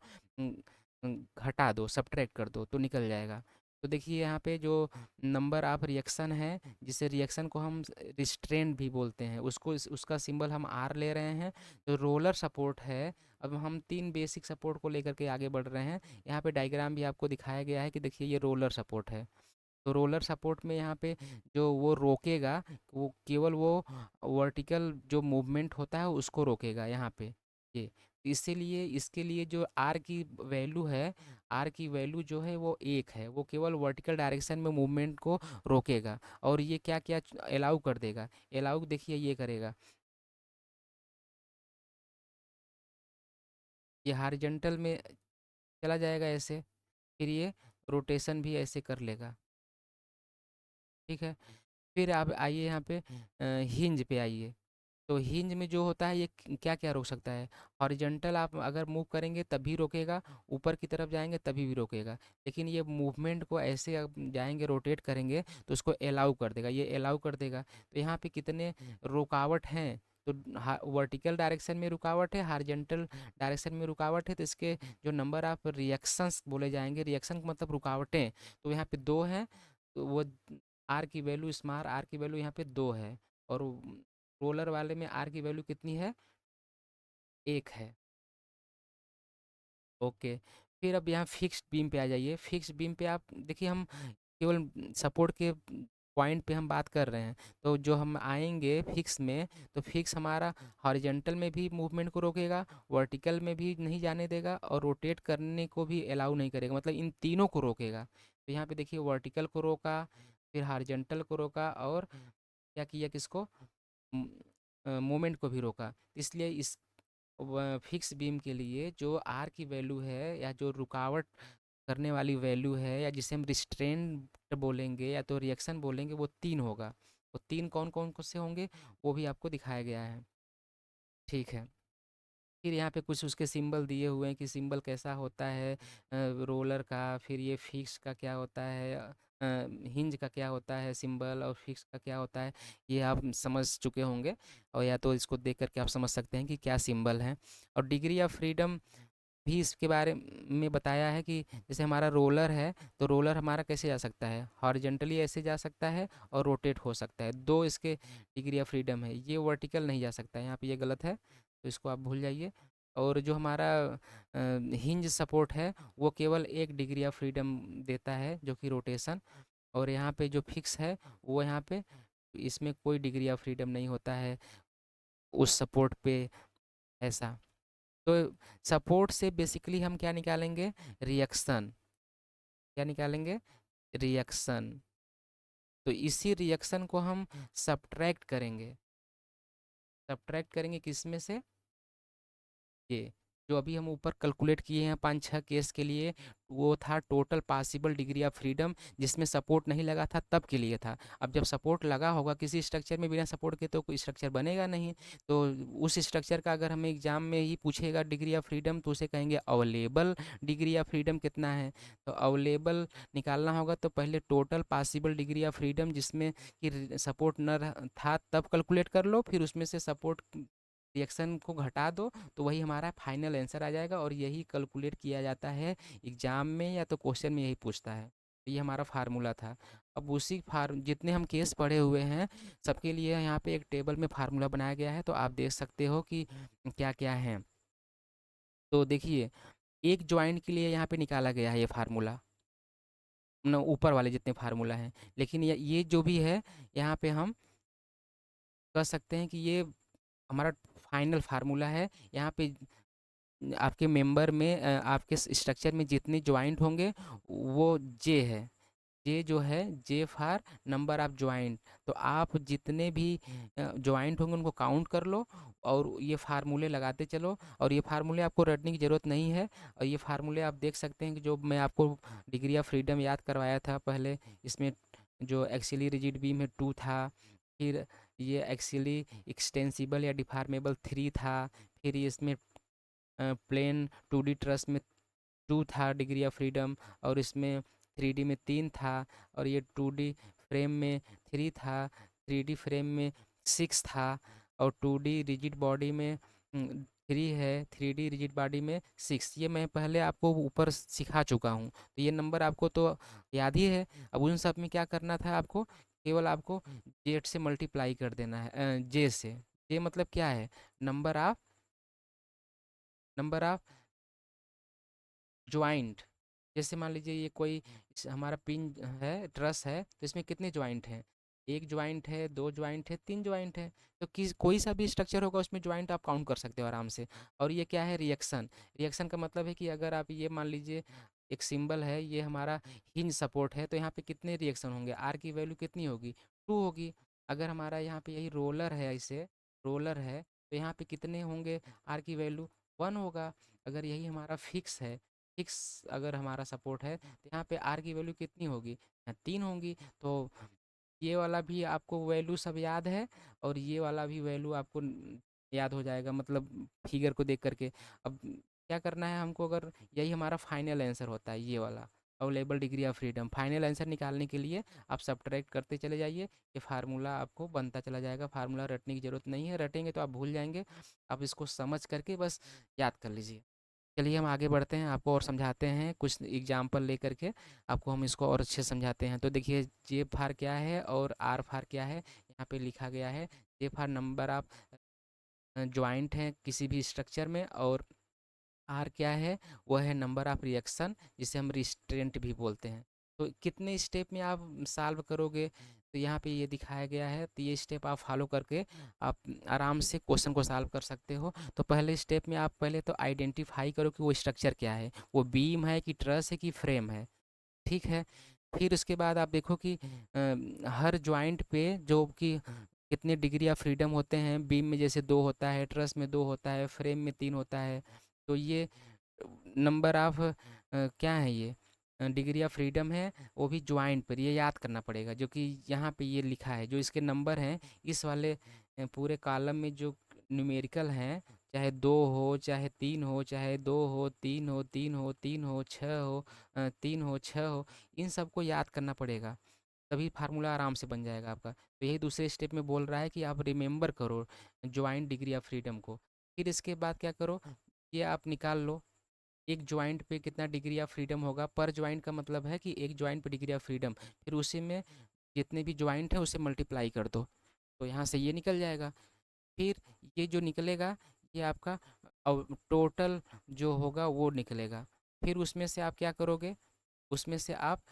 घटा दो, सब्ट्रैक्ट कर दो, तो निकल जाएगा। तो देखिए यहाँ पे जो नंबर ऑफ रिएक्शन है, जिसे रिएक्शन को हम रिस्ट्रेंट भी बोलते हैं, उसको उसका सिंबल हम आर ले रहे हैं। तो रोलर सपोर्ट है। अब हम 3 बेसिक सपोर्ट को लेकर के आगे बढ़ रहे हैं। यहाँ पे डायग्राम भी आपको दिखाया गया है कि देखिए ये रोलर सपोर्ट है। तो रोलर सपोर्ट में यहाँ पे जो वो रोकेगा, वो केवल वो वर्टिकल जो मूवमेंट होता है उसको रोकेगा यहाँ पे। ये तो इसीलिए इसके लिए जो आर की वैल्यू है, आर की वैल्यू जो है वो 1 है। वो केवल वर्टिकल डायरेक्शन में मूवमेंट को रोकेगा। और ये क्या क्या अलाउ कर देगा? अलाउ देखिए ये करेगा, ये हॉरिजॉन्टल में चला जाएगा ऐसे, फिर ये रोटेशन भी ऐसे कर लेगा। ठीक है। फिर आप आइए यहाँ पे हिंज पे आइए। तो हिंज में जो होता है ये क्या क्या रोक सकता है? हॉरिजॉन्टल आप अगर मूव करेंगे तभी रोकेगा, ऊपर की तरफ जाएंगे तभी भी रोकेगा। लेकिन ये मूवमेंट को ऐसे आप जाएंगे, रोटेट करेंगे तो उसको अलाउ कर देगा, ये अलाउ कर देगा। तो यहाँ पे कितने रुकावट हैं? तो वर्टिकल डायरेक्शन में रुकावट है, हॉरिजॉन्टल डायरेक्शन में रुकावट है। तो इसके जो नंबर ऑफ रिएक्शंस बोले जाएंगे, रिएक्शन का मतलब रुकावटें, तो यहाँ पे 2 हैं। तो वो आर की वैल्यू, स्मॉल आर की वैल्यू यहाँ पे 2 है। और रोलर वाले में आर की वैल्यू कितनी है? 1 है। ओके। फिर अब यहाँ फिक्स्ड बीम पे आ जाइए। फिक्स्ड बीम पे आप देखिए, हम केवल सपोर्ट के पॉइंट पे हम बात कर रहे हैं। तो जो हम आएंगे फिक्स में, तो फिक्स हमारा हॉरिजॉन्टल में भी मूवमेंट को रोकेगा, वर्टिकल में भी नहीं जाने देगा, और रोटेट करने को भी अलाउ नहीं करेगा, मतलब इन तीनों को रोकेगा। तो यहाँ पे देखिए वर्टिकल को रोका, फिर हॉरिजॉन्टल को रोका, और क्या किया, किसको? मोमेंट को भी रोका। इसलिए इस फिक्स बीम के लिए जो आर की वैल्यू है, या जो रुकावट करने वाली वैल्यू है, या जिसे हम रिस्ट्रेंट बोलेंगे या तो रिएक्शन बोलेंगे, वो 3 होगा। वो 3 कौन कौन से होंगे वो भी आपको दिखाया गया है। ठीक है। फिर यहाँ पे कुछ उसके सिंबल दिए हुए हैं कि सिंबल कैसा होता है रोलर का, फिर ये फिक्स का क्या होता है, हिंज का क्या होता है सिंबल, और फिक्स का क्या होता है, ये आप समझ चुके होंगे। और या तो इसको देख करके आप समझ सकते हैं कि क्या सिंबल है। और डिग्री ऑफ फ्रीडम भी इसके बारे में बताया है कि जैसे हमारा रोलर है, तो रोलर हमारा कैसे जा सकता है? हॉरिजॉन्टली ऐसे जा सकता है, और रोटेट हो सकता है। 2 इसके डिग्री ऑफ फ्रीडम है। ये वर्टिकल नहीं जा सकता है, यहाँ पे ये गलत है, तो इसको आप भूल जाइए। और जो हमारा हिंज सपोर्ट है, वो केवल 1 डिग्री ऑफ फ्रीडम देता है, जो कि रोटेशन। और यहाँ पे जो फिक्स है, वो यहाँ पे इसमें कोई डिग्री ऑफ फ्रीडम नहीं होता है उस सपोर्ट पे, ऐसा। तो सपोर्ट से बेसिकली हम क्या निकालेंगे? रिएक्शन। क्या निकालेंगे? रिएक्शन। तो इसी रिएक्शन को हम सब्ट्रैक्ट करेंगे। सब्ट्रैक्ट करेंगे किस में से? ये जो अभी हम ऊपर कैलकुलेट किए हैं 5-6 केस के लिए, वो था total possible degree of freedom, जिसमें सपोर्ट नहीं लगा था तब के लिए था। अब जब सपोर्ट लगा होगा किसी स्ट्रक्चर में, बिना सपोर्ट के तो कोई स्ट्रक्चर बनेगा नहीं। तो उस स्ट्रक्चर का अगर हमें एग्जाम में ही पूछेगा डिग्री ऑफ फ्रीडम, तो उसे कहेंगे अवेलेबल डिग्री ऑफ फ्रीडम कितना है। तो अवेलेबल निकालना होगा तो पहले total possible degree of freedom जिसमें कि सपोर्ट न था तब कैलकुलेट कर लो, फिर उसमें से सपोर्ट रिएक्शन को घटा दो, तो वही हमारा फाइनल आंसर आ जाएगा। और यही कैलकुलेट किया जाता है एग्जाम में, या तो क्वेश्चन में यही पूछता है। तो ये हमारा फार्मूला था। अब उसी फार्म जितने हम केस पढ़े हुए हैं सबके लिए यहाँ पे एक टेबल में फार्मूला बनाया गया है, तो आप देख सकते हो कि क्या क्या है। तो देखिए, एक ज्वाइंट के लिए यहाँ पे निकाला गया है ये फार्मूला, न ऊपर वाले जितने फार्मूला हैं। लेकिन ये जो भी है, यहाँ पे हम कह सकते हैं कि ये हमारा फाइनल फार्मूला है। यहाँ पे आपके मेंबर में आपके स्ट्रक्चर में जितने ज्वाइंट होंगे वो जे है। जे जो है, J for number of joint. तो आप जितने भी ज्वाइंट होंगे उनको काउंट कर लो, और ये फार्मूले लगाते चलो। और ये फार्मूले आपको रटने की ज़रूरत नहीं है। और ये फार्मूले आप देख सकते हैं कि जो मैं आपको डिग्री ऑफ फ्रीडम याद करवाया था पहले, इसमें जो एक्सियली रिजिड बीम है 2 था, फिर ये एक्सियली एक्सटेंसिबल या डिफार्मेबल 3 था, फिर इसमें प्लेन 2D ट्रस में 2 था डिग्री ऑफ फ्रीडम, और इसमें 3D में 3 था, और ये 2D फ्रेम में 3 था, 3D फ्रेम में 6 था, और 2D रिजिड बॉडी में 3 है, 3D रिजिड बॉडी में 6। ये मैं पहले आपको ऊपर सिखा चुका हूँ, तो ये नंबर आपको तो याद ही है। अब उन सब में क्या करना था आपको, केवल आपको जेड से मल्टीप्लाई कर देना है, जे से। जे मतलब क्या है? Number of number of joint. जैसे मान लीजिए ये कोई हमारा पिन है, ट्रस है, तो इसमें कितने ज्वाइंट हैं? एक ज्वाइंट है, दो ज्वाइंट है, तीन ज्वाइंट है। तो किस कोई सा भी स्ट्रक्चर होगा उसमें ज्वाइंट आप काउंट कर सकते हो आराम से। और ये क्या है? रिएक्शन। रिएक्शन का मतलब है कि अगर आप ये मान लीजिए एक सिंबल है, ये हमारा हिंज सपोर्ट है, तो यहाँ पे कितने रिएक्शन होंगे? आर की वैल्यू कितनी होगी? 2 होगी। अगर हमारा यहाँ पे यही रोलर है, इसे रोलर है, तो यहाँ पे कितने होंगे? आर की वैल्यू 1 होगा। अगर यही हमारा फिक्स है, फिक्स अगर हमारा सपोर्ट है, तो यहाँ पे आर की वैल्यू कितनी होगी? 3 होंगी। तो ये वाला भी आपको वैल्यू सब याद है, और ये वाला भी वैल्यू आपको याद हो जाएगा, मतलब फिगर को देख करके। अब क्या करना है हमको, अगर यही हमारा फाइनल आंसर होता है ये वाला available degree of freedom, final answer निकालने के लिए आप सब्ट्रैक्ट करते चले जाइए। ये फार्मूला आपको बनता चला जाएगा। फार्मूला रटने की ज़रूरत नहीं है, रटेंगे तो आप भूल जाएंगे। आप इसको समझ करके बस याद कर लीजिए। चलिए हम आगे बढ़ते हैं, आपको और समझाते हैं कुछ एग्जाम्पल लेकर के। आपको हम इसको और अच्छे से समझाते हैं। तो देखिए, जे फार क्या है और आर फार क्या है, यहाँ पे लिखा गया है। जे फार नंबर ऑफ ज्वाइंट हैं किसी भी स्ट्रक्चर में, और आर क्या है? वो है नंबर ऑफ रिएक्शन, जिसे हम रिस्ट्रेंट भी बोलते हैं। तो कितने स्टेप में आप सॉल्व करोगे, तो यहाँ पे ये दिखाया गया है। तो ये स्टेप आप फॉलो करके आप आराम से क्वेश्चन को सॉल्व कर सकते हो। तो पहले स्टेप में आप पहले तो आइडेंटिफाई करो कि वो स्ट्रक्चर क्या है, वो बीम है कि ट्रस है कि फ्रेम है। ठीक है। फिर उसके बाद आप देखो कि हर जॉइंट पे जो कि कितने डिग्री ऑफ फ्रीडम होते हैं। बीम में जैसे 2 होता है, ट्रस में 2 होता है, फ्रेम में 3 होता है। तो ये नंबर ऑफ क्या है ये? डिग्री ऑफ फ्रीडम है, वो भी ज्वाइंट पर। ये याद करना पड़ेगा, जो कि यहाँ पे ये लिखा है, जो इसके नंबर हैं इस वाले पूरे कॉलम में जो न्यूमेरिकल हैं, चाहे 2 हो, चाहे 3 हो, चाहे 2 हो, 3 हो, 3 हो, 3 हो, 6 हो, 3 हो, 6 हो, इन सबको याद करना पड़ेगा। तभी फार्मूला आराम से बन जाएगा आपका। तो यही दूसरे स्टेप में बोल रहा है कि आप रिमेंबर करो ज्वाइंट डिग्री ऑफ फ्रीडम को। फिर इसके बाद क्या करो, ये आप निकाल लो एक ज्वाइंट पे कितना डिग्री ऑफ फ्रीडम होगा। पर ज्वाइंट का मतलब है कि एक ज्वाइंट पे डिग्री ऑफ फ्रीडम, फिर उसी में जितने भी ज्वाइंट है उसे मल्टीप्लाई कर दो, तो यहाँ से ये निकल जाएगा। फिर ये जो निकलेगा, ये आपका टोटल जो होगा वो निकलेगा। फिर उसमें से आप क्या करोगे, उसमें से आप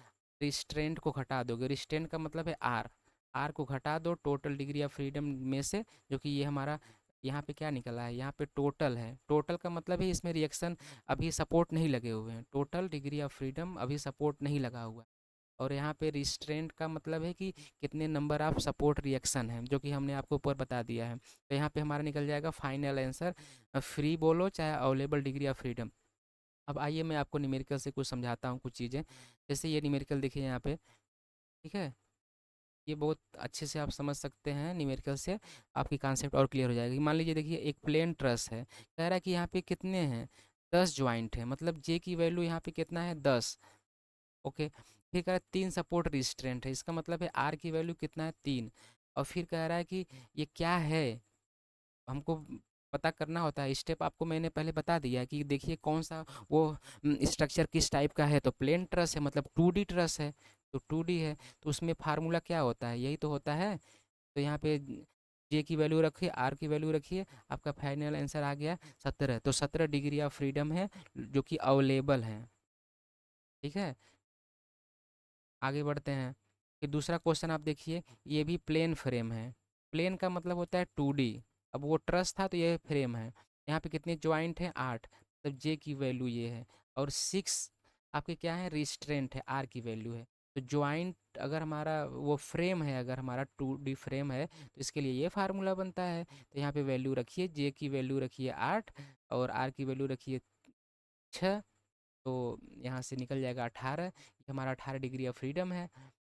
रिस्ट्रेंट को घटा दोगे। रिस्ट्रेंट का मतलब है आर। आर को घटा दो टोटल डिग्री ऑफ फ्रीडम में से, जो कि ये हमारा यहाँ पे क्या निकला है, यहाँ पे टोटल है। टोटल का मतलब है इसमें रिएक्शन अभी सपोर्ट नहीं लगे हुए हैं। टोटल डिग्री ऑफ फ्रीडम अभी सपोर्ट नहीं लगा हुआ। और यहाँ पे रिस्ट्रेंट का मतलब है कि कितने नंबर ऑफ सपोर्ट रिएक्शन है, जो कि हमने आपको ऊपर बता दिया है। तो यहाँ पे हमारा निकल जाएगा फाइनल आंसर, फ्री बोलो चाहे अवेलेबल डिग्री ऑफ फ्रीडम। अब आइए मैं आपको न्यूमेरिकल से कुछ समझाता हूँ कुछ चीज़ें। जैसे ये न्यूमेरिकल देखिए यहाँ पे, ठीक है, ये बहुत अच्छे से आप समझ सकते हैं न्यूमेरिकल से, आपकी कॉन्सेप्ट और क्लियर हो जाएगी। मान लीजिए देखिए एक प्लेन ट्रस है, कह रहा है कि यहाँ पे कितने हैं, 10 ज्वाइंट है, मतलब जे की वैल्यू यहाँ पे कितना है, 10। ओके, फिर कह रहा है 3 सपोर्ट रिस्ट्रेंट है, इसका मतलब है आर की वैल्यू कितना है, 3। और फिर कह रहा है कि ये क्या है, हमको पता करना होता है। स्टेप आपको मैंने पहले बता दिया है कि देखिए कौन सा वो स्ट्रक्चर किस टाइप का है। तो प्लेन ट्रस है मतलब 2D ट्रस है, तो 2D है, तो उसमें फार्मूला क्या होता है, यही तो होता है। तो यहाँ पे जे की वैल्यू रखिए, आर की वैल्यू रखिए, आपका फाइनल आंसर आ गया 17। तो 17 डिग्री ऑफ फ्रीडम है जो कि अवेलेबल है। ठीक है, आगे बढ़ते हैं। फिर दूसरा क्वेश्चन आप देखिए, ये भी प्लेन फ्रेम है। प्लेन का मतलब होता है 2D। अब वो ट्रस था तो ये फ्रेम है। यहाँ पे कितने ज्वाइंट हैं, 8, तब जे की वैल्यू ये है। और 6 आपके क्या है, रिस्ट्रेंट है, आर की वैल्यू है। तो ज्वाइंट अगर हमारा वो फ्रेम है, अगर हमारा 2D फ्रेम है, तो इसके लिए ये फार्मूला बनता है। तो यहाँ पे वैल्यू रखिए, जे की वैल्यू रखिए 8 और आर की वैल्यू रखिए 6। तो यहाँ से निकल जाएगा 18, ये हमारा 18 डिग्री ऑफ फ्रीडम है।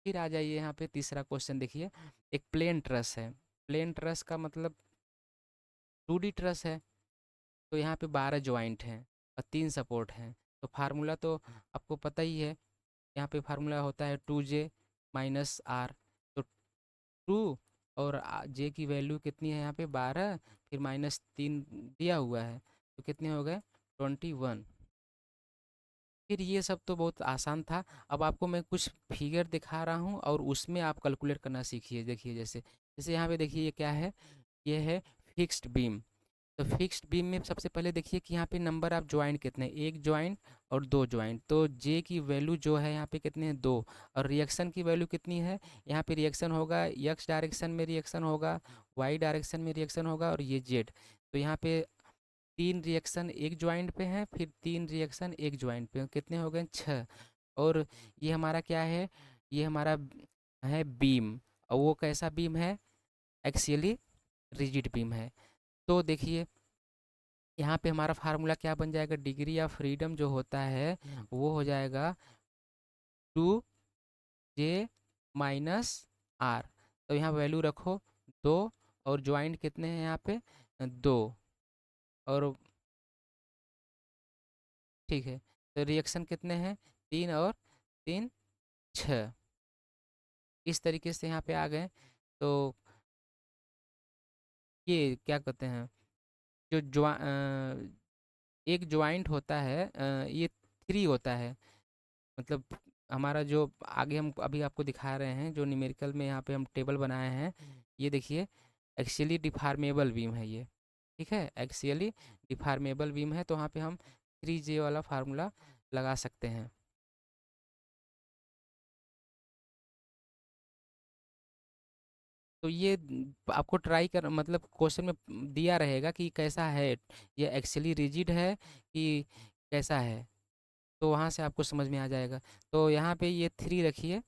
फिर आ जाइए यहाँ पे तीसरा क्वेश्चन देखिए, एक प्लेन ट्रस है। प्लेन ट्रस का मतलब 2D ट्रस है, तो यहाँ पे 12 ज्वाइंट हैं और 3 सपोर्ट हैं। तो फार्मूला तो आपको पता ही है, यहाँ पे फार्मूला होता है 2J माइनस आर। तो 2 और जे की वैल्यू कितनी है यहाँ पे, 12, फिर -3 दिया हुआ है, तो कितने हो गए, 21। फिर ये सब तो बहुत आसान था। अब आपको मैं कुछ फिगर दिखा रहा हूँ और उसमें आप कैलकुलेट करना सीखिए। देखिए जैसे जैसे यहाँ पे देखिए ये क्या है, ये है फिक्स्ड बीम। तो फिक्स्ड बीम में सबसे पहले देखिए कि यहाँ पे नंबर ऑफ ज्वाइंट कितने हैं, एक ज्वाइंट और दो ज्वाइंट। तो जे की वैल्यू जो है यहाँ पे कितने हैं, 2। और रिएक्शन की वैल्यू कितनी है, यहाँ पे रिएक्शन होगा एक्स डायरेक्शन में, रिएक्शन होगा वाई डायरेक्शन में, रिएक्शन होगा और ये जेड। तो यहाँ पे 3 रिएक्शन एक ज्वाइंट पे हैं, फिर 3 रिएक्शन एक ज्वाइंट पे हैं, कितने हो गए, 6। और ये हमारा क्या है, ये हमारा है बीम। और वो कैसा बीम है, एक्सियली रिजिड बीम है। तो देखिए यहाँ पे हमारा फार्मूला क्या बन जाएगा, डिग्री ऑफ फ्रीडम जो होता है वो हो जाएगा 2J माइनस आर। तो यहाँ वैल्यू रखो 2, और ज्वाइंट कितने हैं यहाँ पे, 2। और ठीक है, तो रिएक्शन कितने हैं, 3 और 3, 6। इस तरीके से यहाँ पे आ गए। तो ये क्या कहते हैं, जो एक ज्वाइंट होता है, ये 3 होता है। मतलब हमारा जो आगे हम अभी आपको दिखा रहे हैं, जो न्यूमेरिकल में यहाँ पे हम टेबल बनाए हैं, ये देखिए एक्सियली डिफार्मेबल बीम है ये। ठीक है, एक्सियली डिफार्मेबल बीम है, तो वहाँ पे हम 3J वाला फार्मूला लगा सकते हैं। तो ये आपको ट्राई कर, मतलब क्वेश्चन में दिया रहेगा कि कैसा है, ये एक्चुअली रिजिड है कि कैसा है। तो वहाँ से आपको समझ में आ जाएगा। तो यहाँ पे ये 3 रखिए,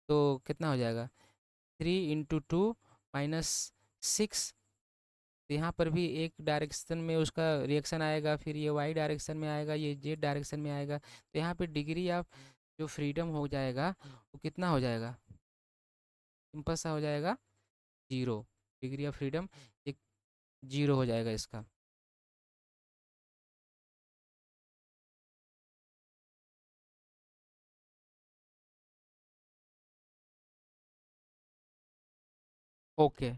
तो कितना हो जाएगा, 3 × 2 -6। तो यहाँ पर भी एक डायरेक्शन में उसका रिएक्शन आएगा, फिर ये वाई डायरेक्शन में आएगा, ये जेड डायरेक्शन में आएगा। तो यहाँ पे डिग्री ऑफ जो फ्रीडम हो जाएगा वो कितना हो जाएगा, सिंपल सा हो जाएगा 0। डिग्री ऑफ फ्रीडम एक 0 हो जाएगा इसका। ओके,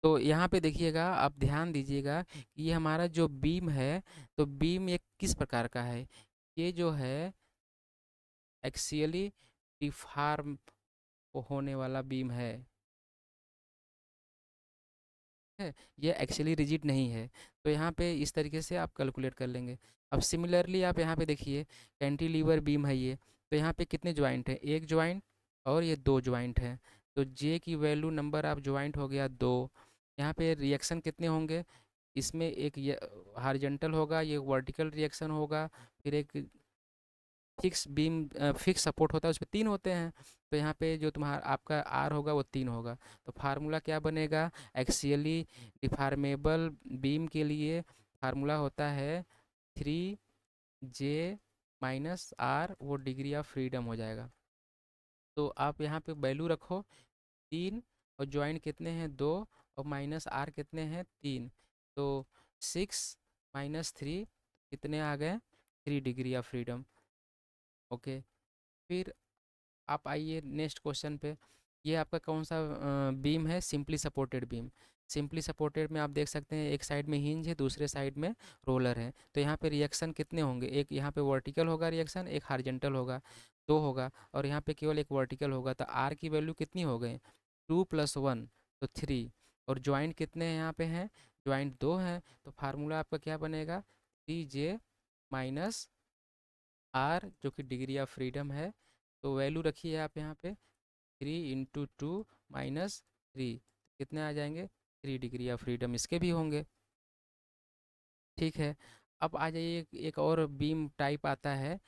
तो यहाँ पे देखिएगा, आप ध्यान दीजिएगा कि ये हमारा जो बीम है, तो बीम एक किस प्रकार का है, ये जो है एक्सियली डिफार्म होने वाला बीम है, ये एक्चुअली रिजिड नहीं है। तो यहाँ पे इस तरीके से आप कैलकुलेट कर लेंगे। अब सिमिलरली आप यहाँ पे देखिए, कैंटिलीवर बीम है ये, तो यहाँ पे कितने जॉइंट हैं, एक जॉइंट और ये 2 जॉइंट हैं। तो जे की वैल्यू नंबर ऑफ जॉइंट हो गया 2। यहाँ पे रिएक्शन कितने होंगे, इसमें एक ये हॉरिजॉन्टल होगा, ये वर्टिकल रिएक्शन होगा, फिर एक फिक्स बीम फिक्स सपोर्ट होता है उसमें 3 होते हैं। तो यहाँ पे जो तुम्हारा आपका आर होगा वो 3 होगा। तो फार्मूला क्या बनेगा, एक्सियली डिफॉर्मेबल बीम के लिए फार्मूला होता है 3J माइनस आर, वो डिग्री ऑफ फ्रीडम हो जाएगा। तो आप यहाँ पे वैल्यू रखो 3, और ज्वाइंट कितने हैं 2, और माइनस आर कितने हैं 3। तो 6 - 3 कितने आ गए, 3 डिग्री ऑफ फ्रीडम। ओके, फिर आप आइए नेक्स्ट क्वेश्चन पे। ये आपका कौन सा बीम है, simply supported beam. Simply supported में आप देख सकते हैं एक साइड में हिंज है, दूसरे साइड में रोलर है। तो यहाँ पे रिएक्शन कितने होंगे, एक यहाँ पे वर्टिकल होगा रिएक्शन, एक हॉरिजॉन्टल होगा, 2 होगा, और यहाँ पे केवल एक वर्टिकल होगा। तो आर की वैल्यू कितनी हो गई, 2 + 1 तो 3। और ज्वाइंट कितने हैं यहाँ पे हैं, ज्वाइंट 2 हैं। तो फार्मूला आपका क्या बनेगा, 3J माइनस आर, जो कि डिग्री ऑफ फ्रीडम है। तो वैल्यू रखिए आप यहाँ पे 3 × 2 - 3, कितने आ जाएंगे, 3 डिग्री ऑफ फ्रीडम इसके भी होंगे। ठीक है, अब आ जाइए एक और बीम टाइप आता है।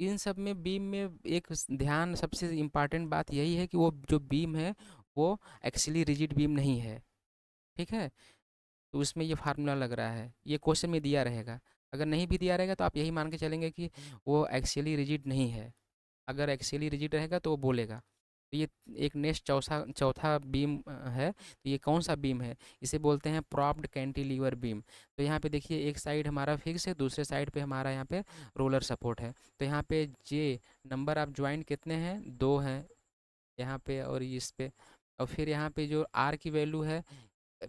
इन सब में बीम में एक ध्यान, सबसे इम्पॉर्टेंट बात यही है कि वो जो बीम है वो एक्चुअली रिजिड बीम नहीं है। ठीक है, तो उसमें ये फार्मूला लग रहा है, ये क्वेश्चन में दिया रहेगा। अगर नहीं भी दिया रहेगा तो आप यही मान के चलेंगे कि वो एक्चुअली रिजिड नहीं है। अगर एक्सियली रिजिड रहेगा तो वो बोलेगा। तो ये एक नेक्स्ट चौथा चौथा बीम है। तो ये कौन सा बीम है, इसे बोलते हैं प्रॉप्ड कैंटिलीवर बीम। तो यहाँ पे देखिए एक साइड हमारा फिक्स है, दूसरे साइड पे हमारा यहाँ पे रोलर सपोर्ट है। तो यहाँ पे जे नंबर ऑफ ज्वाइंट कितने हैं, 2 हैं यहाँ पे और इस पे। और फिर यहाँ पे जो आर की वैल्यू है,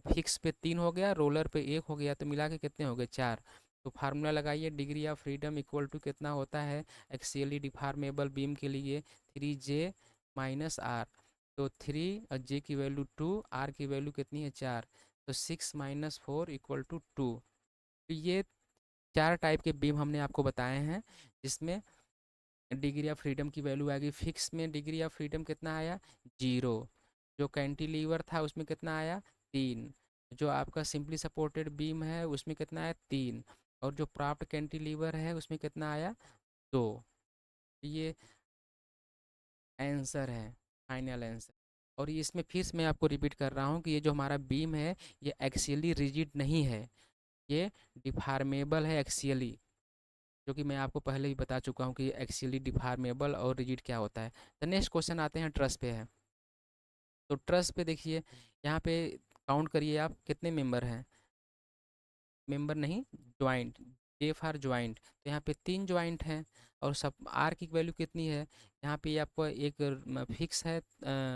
फिक्स पे 3 हो गया, रोलर पे 1 हो गया, तो मिला के कितने हो गए, 4। तो फार्मूला लगाइए, degree of freedom equal to कितना होता है एक्सियली डिफॉर्मेबल बीम के लिए, 3J माइनस आर। तो 3 और जे की वैल्यू 2, आर की वैल्यू कितनी है 4। तो 6 - 4 इक्वल टू 2। तो ये 4 टाइप के बीम हमने आपको बताए हैं, जिसमें डिग्री ऑफ फ्रीडम की वैल्यू आ गई। फिक्स में डिग्री ऑफ फ्रीडम कितना आया, 0। जो कैंटिलीवर था उसमें कितना आया, 3। जो आपका सिंपली सपोर्टेड बीम है उसमें कितना आया, 3। और जो प्रॉप्ट कैंटिलीवर है उसमें कितना आया, 2। ये आंसर है, फाइनल आंसर। और ये इसमें फिर से मैं आपको रिपीट कर रहा हूँ कि ये जो हमारा बीम है ये एक्सियली रिजिड नहीं है, ये डिफॉर्मेबल है एक्सियली, जो कि मैं आपको पहले ही बता चुका हूँ कि एक्सियली डिफॉर्मेबल और रिजिड क्या होता है। तो नेक्स्ट क्वेश्चन आते हैं ट्रस पे है। तो ट्रस पे देखिए, यहाँ पे काउंट करिए आप कितने मेंबर हैं, मेंबर नहीं, ज्वाइंट, जे फॉर ज्वाइंट। तो यहाँ पे 3 ज्वाइंट हैं। और सब आर की वैल्यू कितनी है, यहाँ पे आपको एक फिक्स है,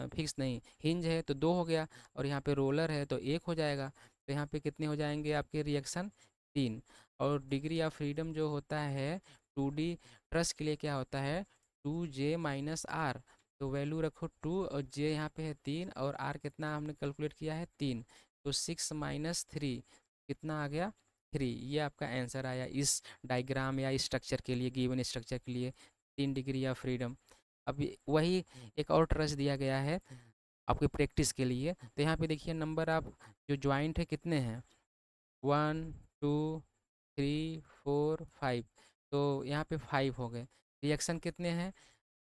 फिक्स नहीं हिंज है तो 2 हो गया, और यहाँ पे रोलर है तो 1 हो जाएगा। तो यहाँ पे कितने हो जाएंगे आपके रिएक्शन, 3। और डिग्री ऑफ फ्रीडम जो होता है 2D ट्रस के लिए क्या होता है, 2J माइनस आर। तो वैल्यू रखो 2, और जे यहाँ पे है 3, और आर कितना हमने कैलकुलेट किया है 3। तो 6 - 3 कितना आ गया, 3। ये आपका आंसर आया इस डायग्राम या स्ट्रक्चर के लिए, गिवन स्ट्रक्चर के लिए, 3 डिग्री ऑफ फ्रीडम। अब वही एक और ट्रस दिया गया है आपकी प्रैक्टिस के लिए। तो यहाँ पे देखिए नंबर ऑफ जो ज्वाइंट है कितने हैं, 1 2 3 4 5। तो यहाँ पे 5 हो गए। रिएक्शन कितने हैं,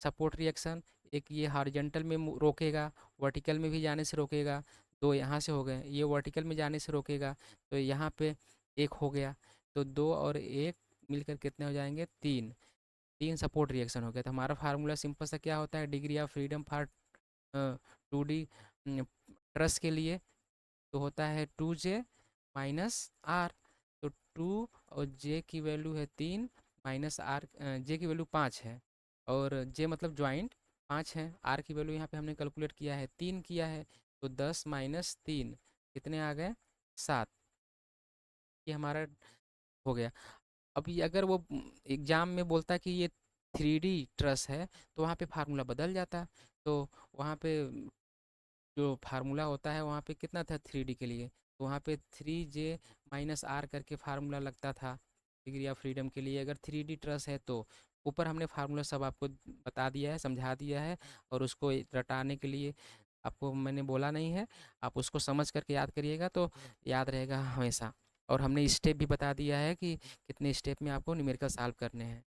सपोर्ट रिएक्शन, एक ये हॉरिजॉन्टल में रोकेगा, वर्टिकल में भी जाने से रोकेगा। 2 यहाँ से हो गए, ये वर्टिकल में जाने से रोकेगा, तो यहाँ पे 1 हो गया। तो 2 और 1 मिलकर कितने हो जाएंगे, 3। 3 सपोर्ट रिएक्शन हो गया। तो हमारा फार्मूला सिंपल सा क्या होता है, degree of freedom for 2D truss के लिए तो होता है 2J माइनस आर। तो 2 और जे की वैल्यू है 3, माइनस आर, जे की वैल्यू 5 है, और जे मतलब ज्वाइंट 5 है। आर की वैल्यू यहाँ पे हमने कैलकुलेट किया है 3 किया है। तो 10 - 3 कितने आ गए, 7। ये हमारा हो गया। अब ये अगर वो एग्जाम में बोलता है कि ये 3D ट्रस है, तो वहाँ पे फार्मूला बदल जाता। तो वहाँ पे जो फार्मूला होता है वहाँ पे कितना था 3D के लिए, तो वहाँ पे 3J माइनस आर करके फार्मूला लगता था डिग्री ऑफ फ्रीडम के लिए, अगर 3D ट्रस है तो। ऊपर हमने फार्मूला सब आपको बता दिया है, समझा दिया है, और उसको रटाने के लिए आपको मैंने बोला नहीं है। आप उसको समझ करके याद करिएगा तो याद रहेगा हमेशा। और हमने स्टेप भी बता दिया है कि कितने स्टेप में आपको न्यूमेरिकल सॉल्व करने हैं।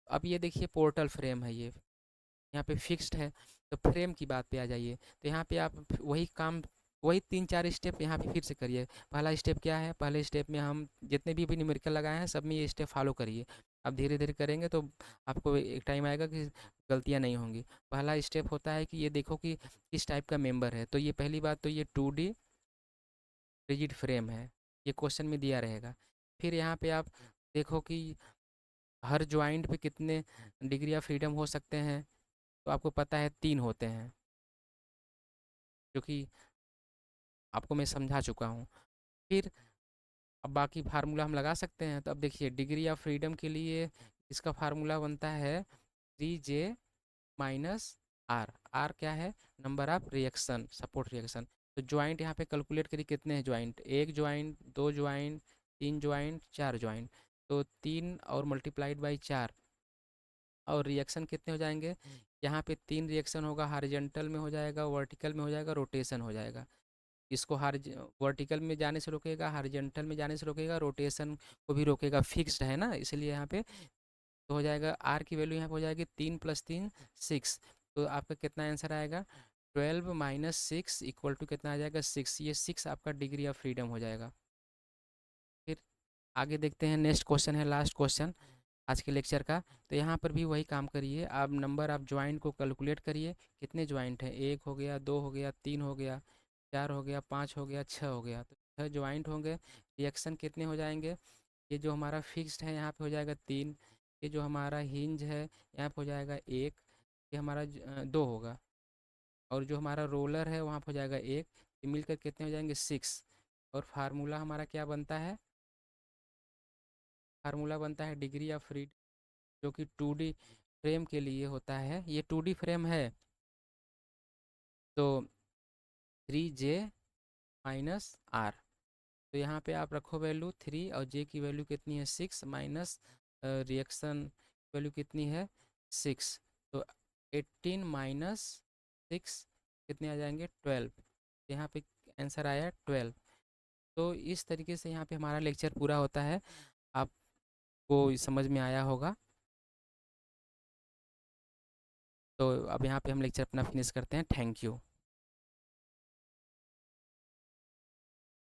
अब ये देखिए पोर्टल फ्रेम है ये, यहाँ पे फिक्स्ड है। तो फ्रेम की बात पे आ जाइए, तो यहाँ पे आप वही काम, वही 3-4 स्टेप यहाँ पे फिर से करिए। पहला स्टेप क्या है, पहले स्टेप में हम जितने भी न्यूमेरिकल लगाए हैं सब में ये स्टेप फॉलो करिए। अब धीरे धीरे करेंगे तो आपको एक टाइम आएगा कि गलतियाँ नहीं होंगी। पहला स्टेप होता है कि ये देखो कि किस टाइप का मेंबर है। तो ये पहली बात तो ये 2D रिजिड फ्रेम है, ये क्वेश्चन में दिया रहेगा। फिर यहाँ पे आप देखो कि हर जॉइंट पे कितने डिग्री ऑफ फ्रीडम हो सकते हैं। तो आपको पता है 3 होते हैं, जो कि आपको मैं समझा चुका हूँ। फिर अब बाकी फार्मूला हम लगा सकते हैं। तो अब देखिए डिग्री ऑफ फ्रीडम के लिए इसका फार्मूला बनता है 3J माइनस आर। आर क्या है, number of reaction, support reaction. तो ज्वाइंट यहाँ पे कैलकुलेट करिए कितने हैं ज्वाइंट, एक ज्वाइंट, दो ज्वाइंट, तीन ज्वाइंट, चार ज्वाइंट। तो 3 और मल्टीप्लाइड बाई 4, और रिएक्शन कितने हो जाएंगे, यहाँ पे 3 रिएक्शन होगा, हॉरिजॉन्टल में हो जाएगा, वर्टिकल में हो जाएगा, रोटेशन हो जाएगा। इसको वर्टिकल में जाने से रोकेगा, हॉरिजॉन्टल में जाने से रोकेगा, रोटेशन को भी रोकेगा, फिक्स्ड है ना, इसलिए यहाँ पे तो हो जाएगा आर की वैल्यू यहाँ पे हो जाएगी 3 + 3 6। तो आपका कितना आंसर आएगा, 12 माइनस 6 इक्वल टू कितना आ जाएगा 6। ये 6 आपका डिग्री ऑफ फ्रीडम हो जाएगा। फिर आगे देखते हैं, नेक्स्ट क्वेश्चन है लास्ट क्वेश्चन आज के लेक्चर का। तो यहाँ पर भी वही काम करिए, आप नंबर आप ज्वाइंट को कैलकुलेट करिए। कितने ज्वाइंट हैं, एक हो गया, दो हो गया, तीन हो गया, चार हो गया, पाँच हो गया, छः हो गया। तो 6 ज्वाइंट होंगे। रिएक्शन कितने हो जाएंगे, ये जो हमारा फिक्स्ड है यहाँ पे हो जाएगा 3, ये जो हमारा हिंज है यहाँ पे हो जाएगा 1, ये हमारा 2 होगा, और जो हमारा रोलर है वहाँ पे हो जाएगा 1। ये मिलकर कितने हो जाएंगे 6। और फार्मूला हमारा क्या बनता है, फार्मूला बनता है डिग्री ऑफ फ्रीडम, जो कि 2D फ्रेम के लिए होता है। ये 2D फ्रेम है, तो 3J माइनस आर। तो यहाँ पे आप रखो वैल्यू 3, और J की वैल्यू कितनी है 6, माइनस रिएक्शन वैल्यू कितनी है 6। तो 18 माइनस 6 कितने आ जाएंगे 12। यहाँ पे आंसर आया 12। तो इस तरीके से यहाँ पे हमारा लेक्चर पूरा होता है। आपको समझ में आया होगा। तो अब यहाँ पे हम लेक्चर अपना फिनिश करते हैं। Thank you.